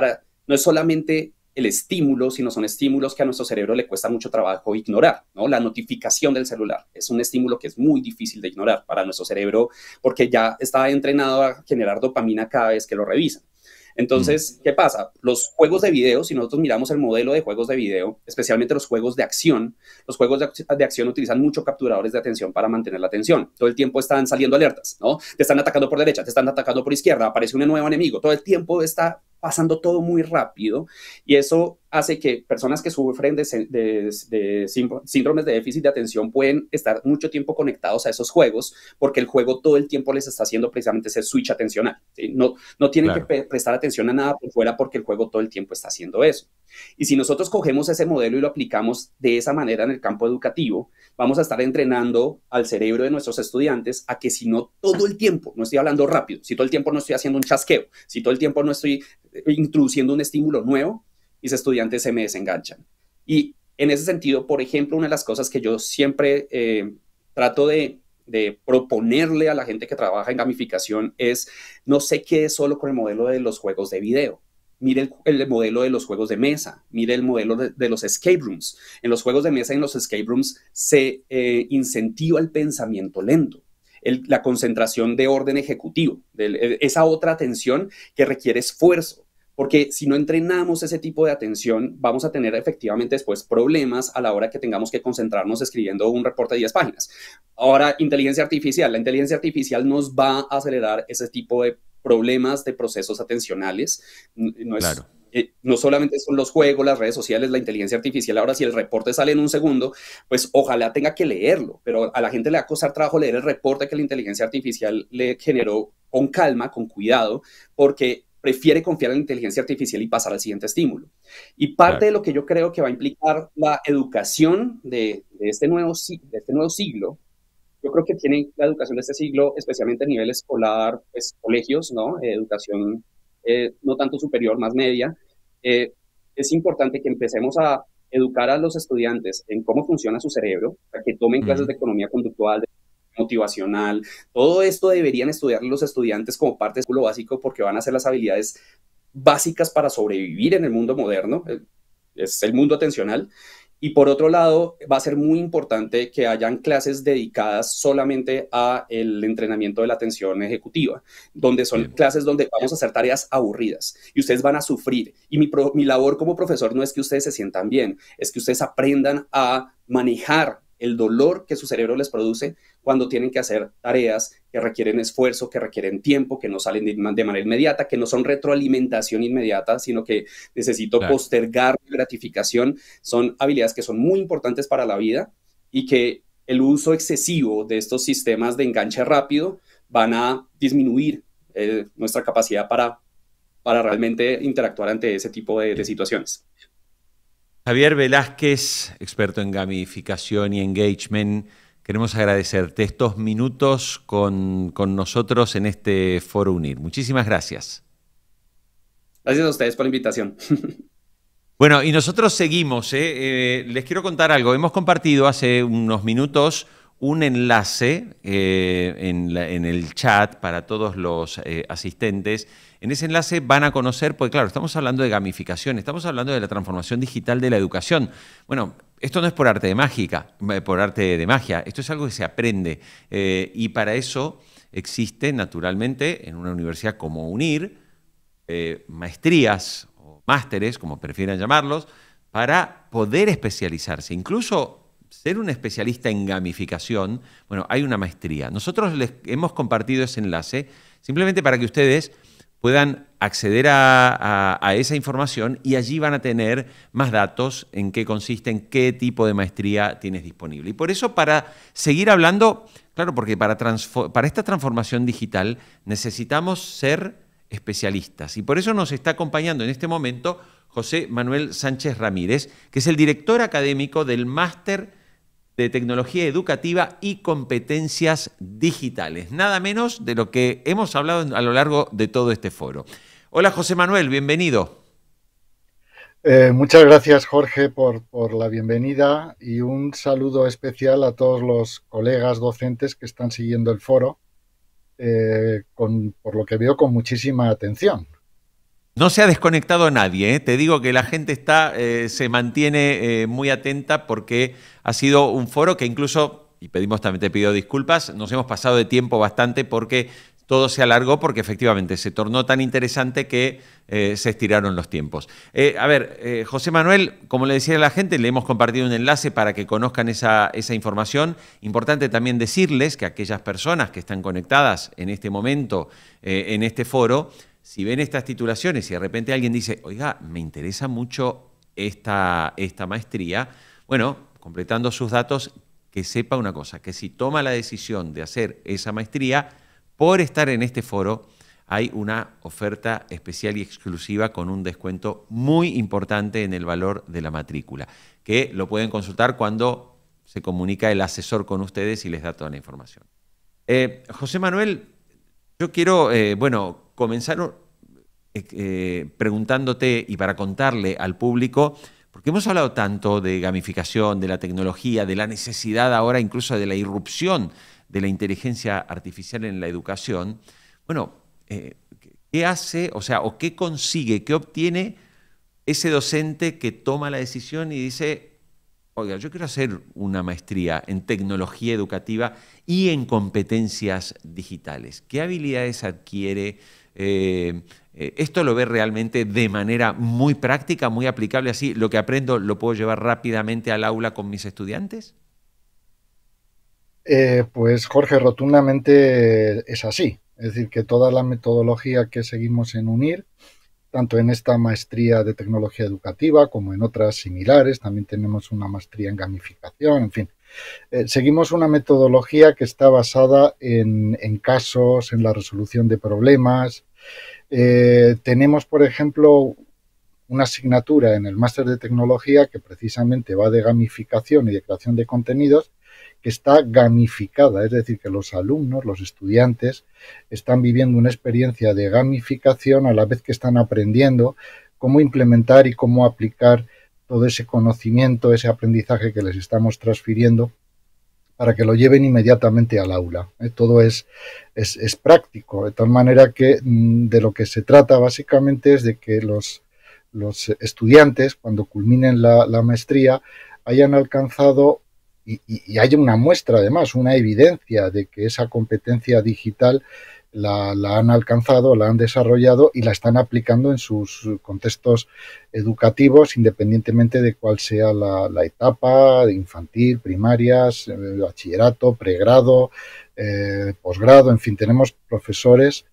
no es solamente el estímulo, sino son estímulos que a nuestro cerebro le cuesta mucho trabajo ignorar, ¿no? La notificación del celular es un estímulo que es muy difícil de ignorar para nuestro cerebro porque ya está entrenado a generar dopamina cada vez que lo revisa. Entonces, ¿qué pasa? Los juegos de video, si nosotros miramos el modelo de juegos de video, especialmente los juegos de acción utilizan mucho capturadores de atención para mantener la atención. Todo el tiempo están saliendo alertas, ¿no? Te están atacando por derecha, te están atacando por izquierda, aparece un nuevo enemigo. Todo el tiempo está pasando todo muy rápido y eso hace que personas que sufren de síndromes de déficit de atención pueden estar mucho tiempo conectados a esos juegos porque el juego todo el tiempo les está haciendo precisamente ese switch atencional, ¿sí? No tienen que prestar atención a nada por fuera porque el juego todo el tiempo está haciendo eso. Y si nosotros cogemos ese modelo y lo aplicamos de esa manera en el campo educativo, vamos a estar entrenando al cerebro de nuestros estudiantes a que si no todo el tiempo, no estoy hablando rápido, si todo el tiempo no estoy haciendo un chasqueo, si todo el tiempo no estoy introduciendo un estímulo nuevo, mis estudiantes se me desenganchan. Y en ese sentido, por ejemplo, una de las cosas que yo siempre trato de proponerle a la gente que trabaja en gamificación es no se quede solo con el modelo de los juegos de video. Mire el modelo de los juegos de mesa, mire el modelo de los escape rooms. En los juegos de mesa y en los escape rooms se incentiva el pensamiento lento, la concentración de orden ejecutivo, esa otra atención que requiere esfuerzo. Porque si no entrenamos ese tipo de atención, vamos a tener efectivamente después problemas a la hora que tengamos que concentrarnos escribiendo un reporte de 10 páginas. Ahora, la inteligencia artificial nos va a acelerar ese tipo de problemas de procesos atencionales. No solamente son los juegos, las redes sociales, la inteligencia artificial. Ahora, si el reporte sale en un segundo, pues ojalá tenga que leerlo, pero a la gente le va a costar trabajo leer el reporte que la inteligencia artificial le generó con calma, con cuidado, porque prefiere confiar en la inteligencia artificial y pasar al siguiente estímulo. Y parte de lo que yo creo que va a implicar la educación de este nuevo siglo, yo creo que tiene la educación de este siglo, especialmente a nivel escolar, pues, colegios, ¿no? Educación no tanto superior, más media. Es importante que empecemos a educar a los estudiantes en cómo funciona su cerebro, para que tomen clases de economía conductual, motivacional. Todo esto deberían estudiar los estudiantes como parte de lo básico porque van a ser las habilidades básicas para sobrevivir en el mundo moderno, es el mundo atencional. Y por otro lado, va a ser muy importante que hayan clases dedicadas solamente a el entrenamiento de la atención ejecutiva, donde son clases donde vamos a hacer tareas aburridas y ustedes van a sufrir. Y mi labor como profesor no es que ustedes se sientan bien, es que ustedes aprendan a manejar el dolor que su cerebro les produce cuando tienen que hacer tareas que requieren esfuerzo, que requieren tiempo, que no salen de manera inmediata, que no son retroalimentación inmediata, sino que necesito postergar gratificación. Son habilidades que son muy importantes para la vida y que el uso excesivo de estos sistemas de enganche rápido van a disminuir nuestra capacidad para realmente interactuar ante ese tipo de situaciones. Javier Velázquez, experto en gamificación y engagement, queremos agradecerte estos minutos con nosotros en este Foro Unir. Muchísimas gracias. Gracias a ustedes por la invitación. Bueno, y nosotros seguimos. Les quiero contar algo. Hemos compartido hace unos minutos un enlace en el chat para todos los asistentes. En ese enlace van a conocer, porque claro, estamos hablando de gamificación, estamos hablando de la transformación digital de la educación. Bueno, esto no es por arte de magia, esto es algo que se aprende y para eso existe naturalmente en una universidad como UNIR maestrías o másteres, como prefieran llamarlos, para poder especializarse, incluso ser un especialista en gamificación. Bueno, hay una maestría. Nosotros les hemos compartido ese enlace simplemente para que ustedes puedan acceder a esa información y allí van a tener más datos en qué consiste, en qué tipo de maestría tienes disponible. Y por eso, para seguir hablando, claro, porque para esta transformación digital necesitamos ser especialistas. Y por eso nos está acompañando en este momento José Manuel Sánchez Ramírez, que es el director académico del Máster de Tecnología Educativa y Competencias Digitales. Nada menos de lo que hemos hablado a lo largo de todo este foro. Hola José Manuel, bienvenido. Muchas gracias, Jorge, por la bienvenida y un saludo especial a todos los colegas docentes que están siguiendo el foro, por lo que veo, con muchísima atención. No se ha desconectado nadie, ¿eh? Te digo que la gente se mantiene muy atenta porque ha sido un foro que incluso, y también te pido disculpas, nos hemos pasado de tiempo bastante porque todo se alargó porque efectivamente se tornó tan interesante que se estiraron los tiempos. José Manuel, como le decía a la gente, le hemos compartido un enlace para que conozcan esa información. Importante también decirles que aquellas personas que están conectadas en este momento en este foro, si ven estas titulaciones y de repente alguien dice, oiga, me interesa mucho esta maestría, bueno, completando sus datos, que sepa una cosa, que si toma la decisión de hacer esa maestría, por estar en este foro, hay una oferta especial y exclusiva con un descuento muy importante en el valor de la matrícula, que lo pueden consultar cuando se comunica el asesor con ustedes y les da toda la información. José Manuel, yo quiero, comenzar preguntándote y para contarle al público, porque hemos hablado tanto de gamificación, de la tecnología, de la necesidad ahora incluso de la irrupción de la inteligencia artificial en la educación. Bueno, ¿qué hace, o qué consigue, qué obtiene ese docente que toma la decisión y dice, oiga, yo quiero hacer una maestría en tecnología educativa y en competencias digitales? ¿Qué habilidades adquiere? ¿Esto lo ve realmente de manera muy práctica, muy aplicable, así lo que aprendo lo puedo llevar rápidamente al aula con mis estudiantes? Pues Jorge, rotundamente es así. Es decir, que toda la metodología que seguimos en UNIR, tanto en esta maestría de tecnología educativa como en otras similares, también tenemos una maestría en gamificación, en fin. Seguimos una metodología que está basada en casos, en la resolución de problemas. Tenemos, por ejemplo, una asignatura en el máster de tecnología que precisamente va de gamificación y de creación de contenidos, que está gamificada, es decir, que los alumnos, los estudiantes, están viviendo una experiencia de gamificación a la vez que están aprendiendo cómo implementar y cómo aplicar todo ese conocimiento, ese aprendizaje que les estamos transfiriendo para que lo lleven inmediatamente al aula. Todo es práctico, de tal manera que de lo que se trata básicamente es de que los estudiantes, cuando culminen la maestría, hayan alcanzado y haya una muestra, además, una evidencia de que esa competencia digital la han alcanzado, la han desarrollado y la están aplicando en sus contextos educativos, independientemente de cuál sea la etapa, de infantil, primarias, bachillerato, pregrado, posgrado, en fin, tenemos profesores.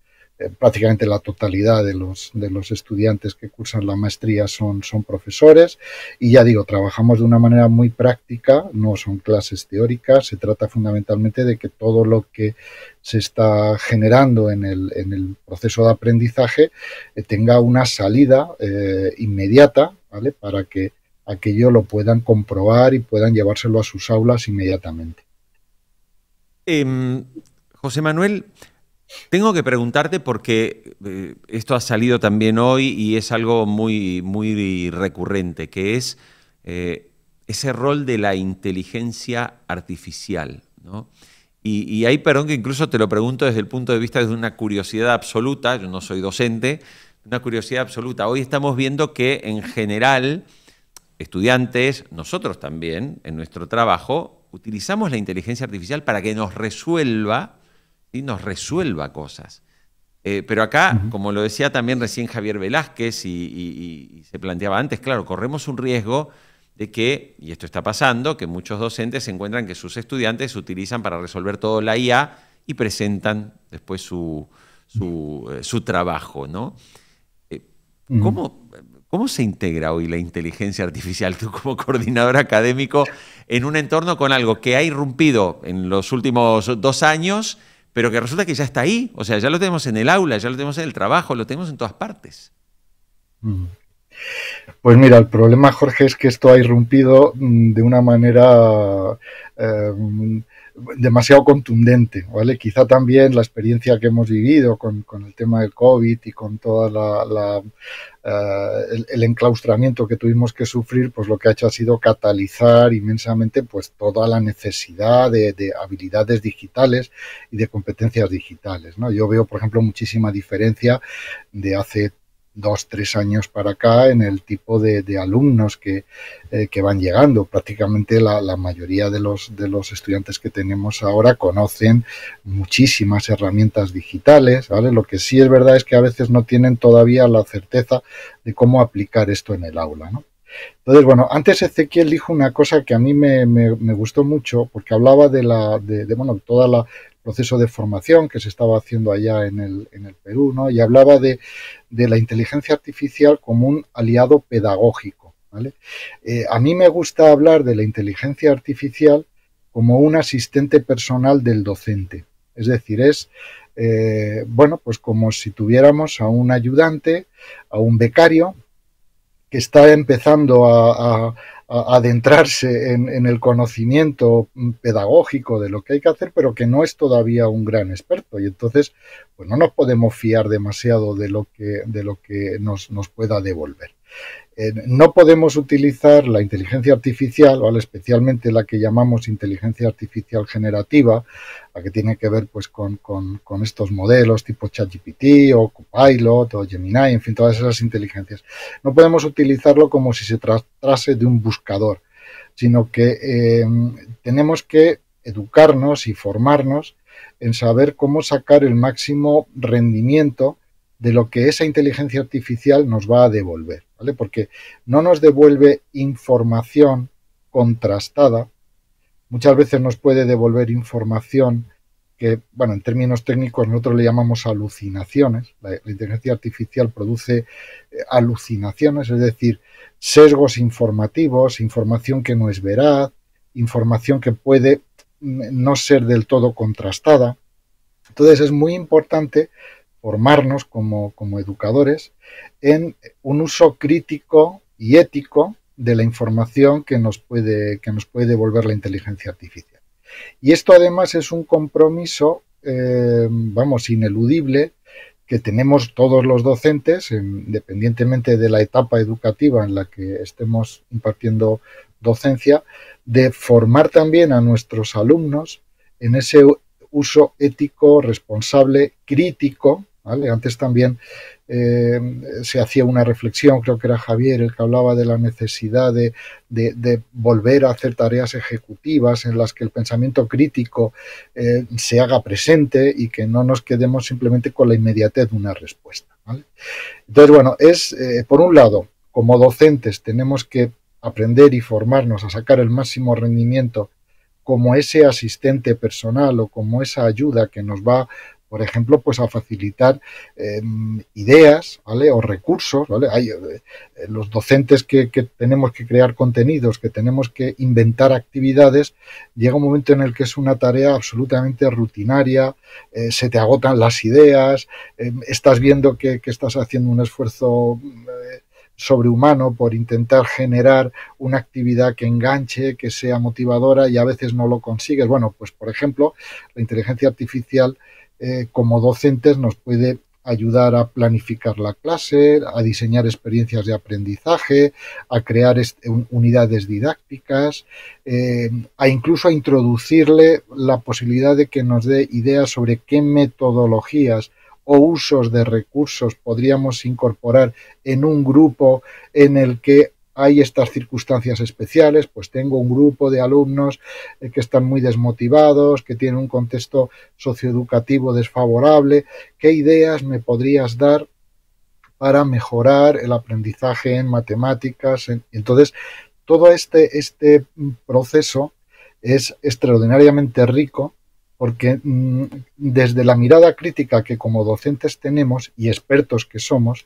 Prácticamente la totalidad de los estudiantes que cursan la maestría son profesores y ya digo, trabajamos de una manera muy práctica, no son clases teóricas, se trata fundamentalmente de que todo lo que se está generando en el proceso de aprendizaje tenga una salida inmediata, ¿vale? Para que aquello lo puedan comprobar y puedan llevárselo a sus aulas inmediatamente. José Manuel, tengo que preguntarte porque esto ha salido también hoy y es algo muy, muy recurrente, que es ese rol de la inteligencia artificial, ¿no? Y ahí, perdón, que incluso te lo pregunto desde el punto de vista de una curiosidad absoluta, yo no soy docente, una curiosidad absoluta. Hoy estamos viendo que en general, estudiantes, nosotros también, en nuestro trabajo, utilizamos la inteligencia artificial para que nos resuelva cosas. Pero acá, como lo decía también recién Javier Velázquez y se planteaba antes, claro, corremos un riesgo de que, y esto está pasando, que muchos docentes se encuentran que sus estudiantes utilizan para resolver todo la IA y presentan después su trabajo, ¿no? ¿Cómo se integra hoy la inteligencia artificial, tú como coordinador académico, en un entorno con algo que ha irrumpido en los últimos 2 años, pero que resulta que ya está ahí? O sea, ya lo tenemos en el aula, ya lo tenemos en el trabajo, lo tenemos en todas partes. Pues mira, el problema, Jorge, es que esto ha irrumpido de una manera demasiado contundente, ¿vale? Quizá también la experiencia que hemos vivido con el tema del COVID y con toda el enclaustramiento que tuvimos que sufrir, pues lo que ha hecho ha sido catalizar inmensamente pues toda la necesidad de habilidades digitales y de competencias digitales, ¿no? Yo veo, por ejemplo, muchísima diferencia de hace 2-3 años para acá en el tipo de alumnos que van llegando. Prácticamente la mayoría de los estudiantes que tenemos ahora conocen muchísimas herramientas digitales, ¿vale? Lo que sí es verdad es que a veces no tienen todavía la certeza de cómo aplicar esto en el aula, ¿no? Entonces, bueno, antes Ezequiel dijo una cosa que a mí me gustó mucho, porque hablaba de todo el proceso de formación que se estaba haciendo allá en el Perú, ¿no? Y hablaba de la inteligencia artificial como un aliado pedagógico, ¿vale? A mí me gusta hablar de la inteligencia artificial como un asistente personal del docente. Es decir, pues como si tuviéramos a un ayudante, a un becario, que está empezando a adentrarse en el conocimiento pedagógico de lo que hay que hacer, pero que no es todavía un gran experto. Y entonces, pues no nos podemos fiar demasiado de lo que nos pueda devolver. No podemos utilizar la inteligencia artificial, ¿vale? Especialmente la que llamamos inteligencia artificial generativa, la que tiene que ver pues con estos modelos tipo ChatGPT o Copilot o Gemini, en fin, todas esas inteligencias. No podemos utilizarlo como si se tratase de un buscador, sino que tenemos que educarnos y formarnos en saber cómo sacar el máximo rendimiento de lo que esa inteligencia artificial nos va a devolver, ¿vale? Porque no nos devuelve información contrastada, muchas veces nos puede devolver información que, bueno, en términos técnicos nosotros le llamamos alucinaciones. La inteligencia artificial produce alucinaciones, es decir, sesgos informativos, información que no es veraz, información que puede no ser del todo contrastada. Entonces es muy importante formarnos como educadores en un uso crítico y ético de la información que nos puede devolver la inteligencia artificial. Y esto además es un compromiso, ineludible, que tenemos todos los docentes, independientemente de la etapa educativa en la que estemos impartiendo docencia, de formar también a nuestros alumnos en ese uso ético, responsable, crítico, ¿vale? Antes también se hacía una reflexión, creo que era Javier el que hablaba de la necesidad de volver a hacer tareas ejecutivas en las que el pensamiento crítico se haga presente y que no nos quedemos simplemente con la inmediatez de una respuesta, ¿vale? Entonces, bueno, por un lado, como docentes tenemos que aprender y formarnos a sacar el máximo rendimiento como ese asistente personal o como esa ayuda que nos va, por ejemplo, pues a facilitar ideas, ¿vale? O recursos, ¿vale? Hay los docentes que tenemos que crear contenidos, que tenemos que inventar actividades, llega un momento en el que es una tarea absolutamente rutinaria, se te agotan las ideas, estás viendo que estás haciendo un esfuerzo sobrehumano por intentar generar una actividad que enganche, que sea motivadora y a veces no lo consigues. Bueno, pues por ejemplo, la inteligencia artificial como docentes nos puede ayudar a planificar la clase, a diseñar experiencias de aprendizaje, a crear unidades didácticas, a incluso a introducirle la posibilidad de que nos dé ideas sobre qué metodologías o usos de recursos podríamos incorporar en un grupo en el que hay estas circunstancias especiales. Pues tengo un grupo de alumnos que están muy desmotivados, que tienen un contexto socioeducativo desfavorable. ¿Qué ideas me podrías dar para mejorar el aprendizaje en matemáticas? Entonces, todo este proceso es extraordinariamente rico porque desde la mirada crítica que como docentes tenemos y expertos que somos,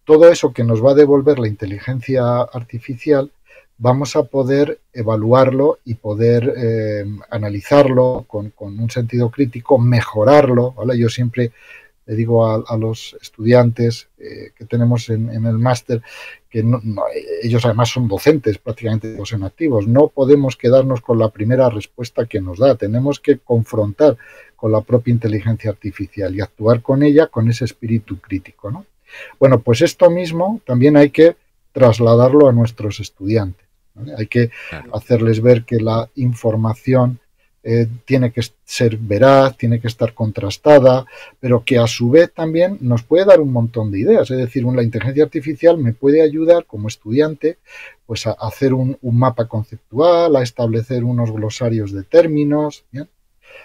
todo eso que nos va a devolver la inteligencia artificial, vamos a poder evaluarlo y poder analizarlo con un sentido crítico, mejorarlo, ¿vale? Yo siempre le digo a los estudiantes que tenemos en el máster, que ellos además son docentes, prácticamente todos en activos, no podemos quedarnos con la primera respuesta que nos da, tenemos que confrontar con la propia inteligencia artificial y actuar con ella con ese espíritu crítico, ¿no? Bueno, pues esto mismo también hay que trasladarlo a nuestros estudiantes, ¿vale? Hay que hacerles ver que la información tiene que ser veraz, tiene que estar contrastada, pero que a su vez también nos puede dar un montón de ideas. Es decir, la inteligencia artificial me puede ayudar como estudiante pues a hacer un mapa conceptual, a establecer unos glosarios de términos, ¿bien?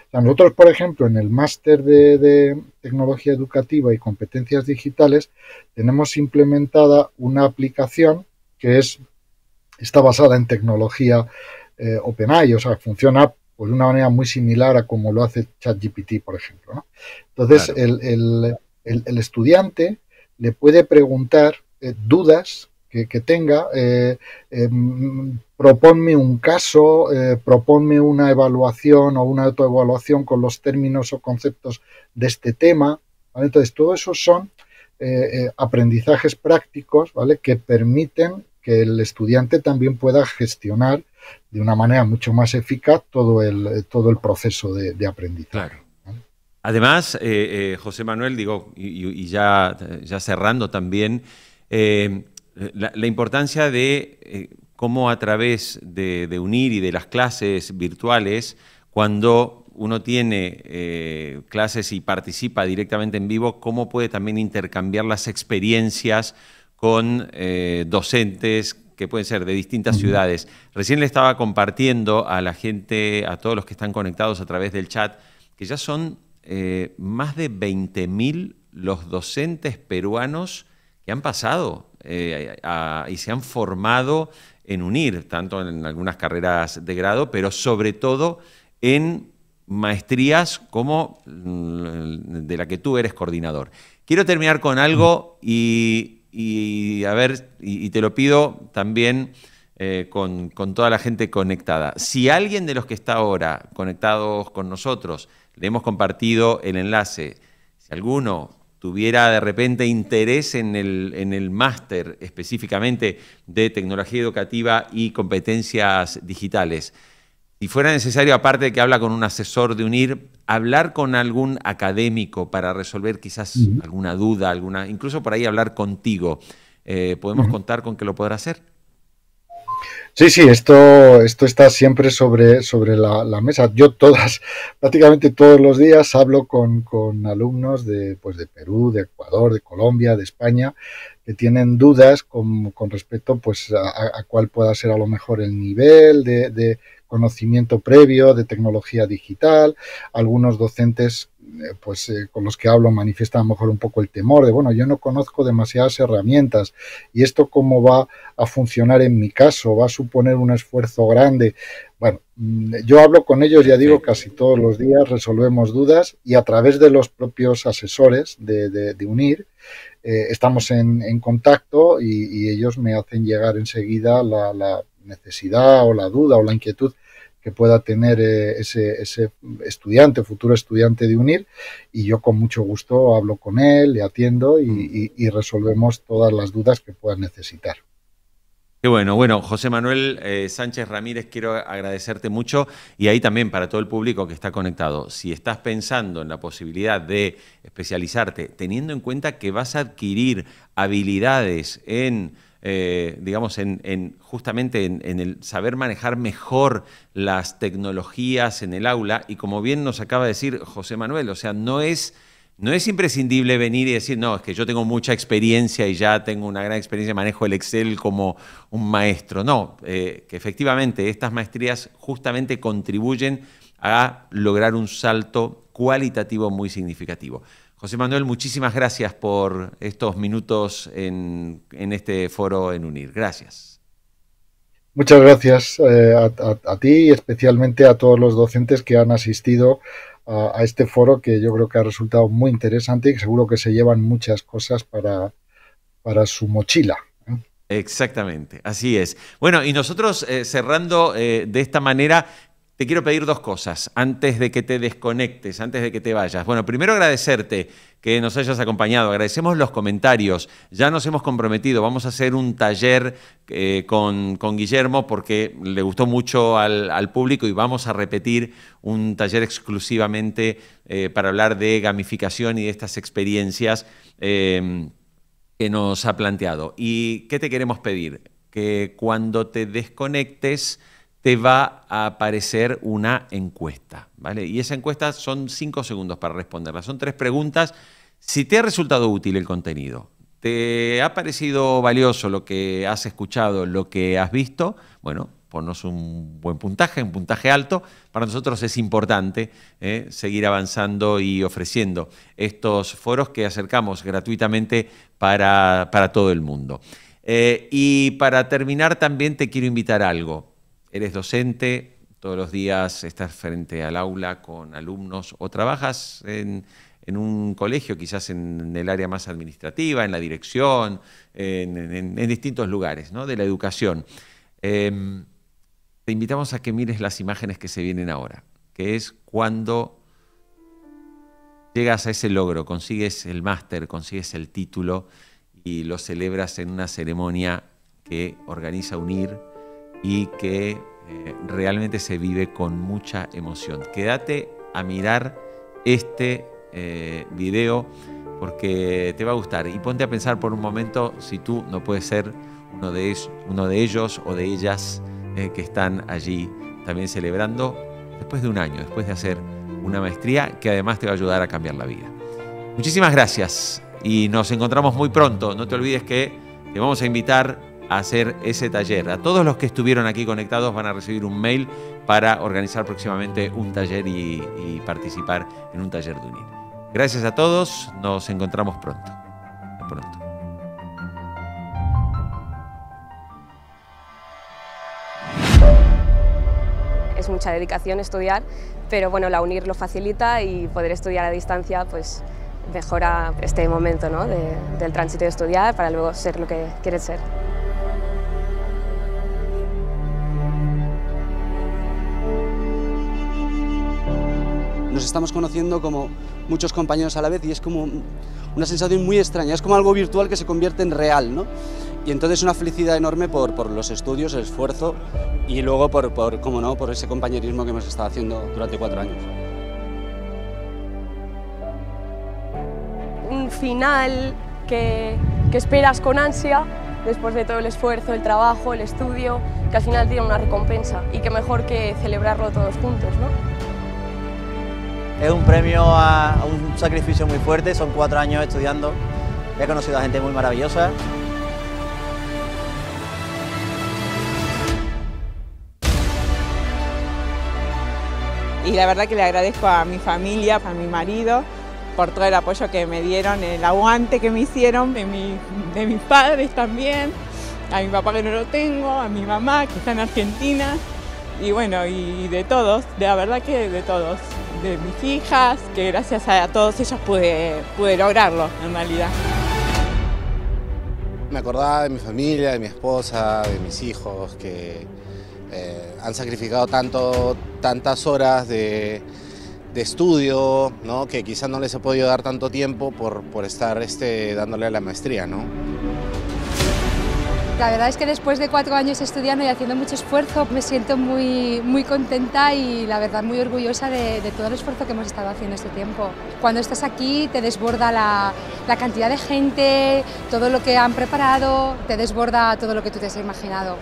O sea, nosotros, por ejemplo, en el máster de tecnología educativa y competencias digitales tenemos implementada una aplicación que está basada en tecnología OpenAI, o sea, funciona pues de una manera muy similar a como lo hace ChatGPT, por ejemplo, ¿no? Entonces, claro, el estudiante le puede preguntar dudas que tenga, proponme un caso, proponme una evaluación o una autoevaluación con los términos o conceptos de este tema, ¿vale? Entonces, todo eso son aprendizajes prácticos, ¿vale?, que permiten que el estudiante también pueda gestionar de una manera mucho más eficaz todo el proceso de aprendizaje. Claro. Además, José Manuel, digo, y ya cerrando también, la importancia de cómo a través de UNIR y de las clases virtuales, cuando uno tiene clases y participa directamente en vivo, cómo puede también intercambiar las experiencias con docentes que pueden ser de distintas ciudades. Recién le estaba compartiendo a la gente, a todos los que están conectados a través del chat, que ya son más de 20.000 los docentes peruanos que han pasado y se han formado en UNIR, tanto en algunas carreras de grado, pero sobre todo en maestrías como de la que tú eres coordinador. Quiero terminar con algo y a ver, y te lo pido también con toda la gente conectada. Si alguien de los que está ahora conectados con nosotros le hemos compartido el enlace, si alguno tuviera de repente interés en el máster específicamente de tecnología educativa y competencias digitales, si fuera necesario, aparte de que habla con un asesor de UNIR, hablar con algún académico para resolver quizás alguna duda, incluso por ahí hablar contigo, ¿podemos contar con que lo podrá hacer? Sí, esto está siempre sobre la mesa. Yo prácticamente todos los días hablo con alumnos de Perú, de Ecuador, de Colombia, de España, que tienen dudas con respecto pues a cuál pueda ser a lo mejor el nivel de conocimiento previo de tecnología digital. Algunos docentes con los que hablo manifiestan a lo mejor un poco el temor de, bueno, yo no conozco demasiadas herramientas y esto cómo va a funcionar en mi caso, va a suponer un esfuerzo grande. Bueno, yo hablo con ellos, ya digo, casi todos los días, resolvemos dudas y a través de los propios asesores de UNIR estamos en contacto y ellos me hacen llegar enseguida la necesidad o la duda o la inquietud que pueda tener ese estudiante, futuro estudiante de UNIR, y yo con mucho gusto hablo con él, le atiendo y resolvemos todas las dudas que puedan necesitar. Qué bueno. Bueno, José Manuel Sánchez Ramírez, quiero agradecerte mucho y ahí también para todo el público que está conectado. Si estás pensando en la posibilidad de especializarte, teniendo en cuenta que vas a adquirir habilidades justamente en el saber manejar mejor las tecnologías en el aula, y como bien nos acaba de decir José Manuel, o sea, no es imprescindible venir y decir, no, es que yo tengo mucha experiencia y ya tengo una gran experiencia, manejo el Excel como un maestro. No, que efectivamente estas maestrías justamente contribuyen a lograr un salto cualitativo muy significativo. José Manuel, muchísimas gracias por estos minutos en este foro en UNIR. Gracias. Muchas gracias a ti y especialmente a todos los docentes que han asistido a este foro, que yo creo que ha resultado muy interesante y que seguro que se llevan muchas cosas para su mochila. Exactamente, así es. Bueno, y nosotros cerrando de esta manera, te quiero pedir dos cosas antes de que te desconectes, antes de que te vayas. Bueno, primero agradecerte que nos hayas acompañado, agradecemos los comentarios, ya nos hemos comprometido, vamos a hacer un taller con Guillermo porque le gustó mucho al público y vamos a repetir un taller exclusivamente para hablar de gamificación y de estas experiencias que nos ha planteado. ¿Y qué te queremos pedir? Que cuando te desconectes te va a aparecer una encuesta, ¿vale? Y esa encuesta son 5 segundos para responderla. Son 3 preguntas. Si te ha resultado útil el contenido, te ha parecido valioso lo que has escuchado, lo que has visto, bueno, ponnos un buen puntaje, un puntaje alto. Para nosotros es importante seguir avanzando y ofreciendo estos foros que acercamos gratuitamente para todo el mundo. Y para terminar también te quiero invitar a algo. Eres docente, todos los días estás frente al aula con alumnos o trabajas en un colegio, quizás en el área más administrativa, en la dirección, en distintos lugares, ¿no?, de la educación. Te invitamos a que mires las imágenes que se vienen ahora, que es cuando llegas a ese logro, consigues el máster, consigues el título y lo celebras en una ceremonia que organiza UNIR y que realmente se vive con mucha emoción. Quédate a mirar este video porque te va a gustar y ponte a pensar por un momento si tú no puedes ser uno de ellos o de ellas que están allí también celebrando después de un año, después de hacer una maestría que además te va a ayudar a cambiar la vida. Muchísimas gracias y nos encontramos muy pronto. No te olvides que te vamos a invitar a hacer ese taller. A todos los que estuvieron aquí conectados van a recibir un mail para organizar próximamente un taller y participar en un taller de UNIR. Gracias a todos, nos encontramos pronto. Hasta pronto. Es mucha dedicación estudiar, pero bueno, la UNIR lo facilita y poder estudiar a distancia pues mejora este momento, ¿no?, del tránsito de estudiar para luego ser lo que quieres ser. Nos estamos conociendo como muchos compañeros a la vez y es como una sensación muy extraña, es como algo virtual que se convierte en real, ¿no? Y entonces una felicidad enorme por los estudios, el esfuerzo y luego cómo no, por ese compañerismo que hemos estado haciendo durante 4 años. Un final que esperas con ansia después de todo el esfuerzo, el trabajo, el estudio, que al final tiene una recompensa y que mejor que celebrarlo todos juntos, ¿no? Es un premio a un sacrificio muy fuerte, son 4 años estudiando, he conocido a gente muy maravillosa. Y la verdad que le agradezco a mi familia, a mi marido, por todo el apoyo que me dieron, el aguante que me hicieron, de mis padres también, a mi papá que no lo tengo, a mi mamá que está en Argentina, y bueno, y de todos, de la verdad que de todos. De mis hijas, que gracias a todos ellos pude lograrlo, en realidad. Me acordaba de mi familia, de mi esposa, de mis hijos, que han sacrificado tantas horas de estudio, ¿no?, que quizás no les he podido dar tanto tiempo por estar dándole a la maestría, ¿no? La verdad es que después de 4 años estudiando y haciendo mucho esfuerzo, me siento muy contenta y la verdad muy orgullosa de todo el esfuerzo que hemos estado haciendo este tiempo. Cuando estás aquí te desborda la cantidad de gente, todo lo que han preparado, te desborda todo lo que tú te has imaginado.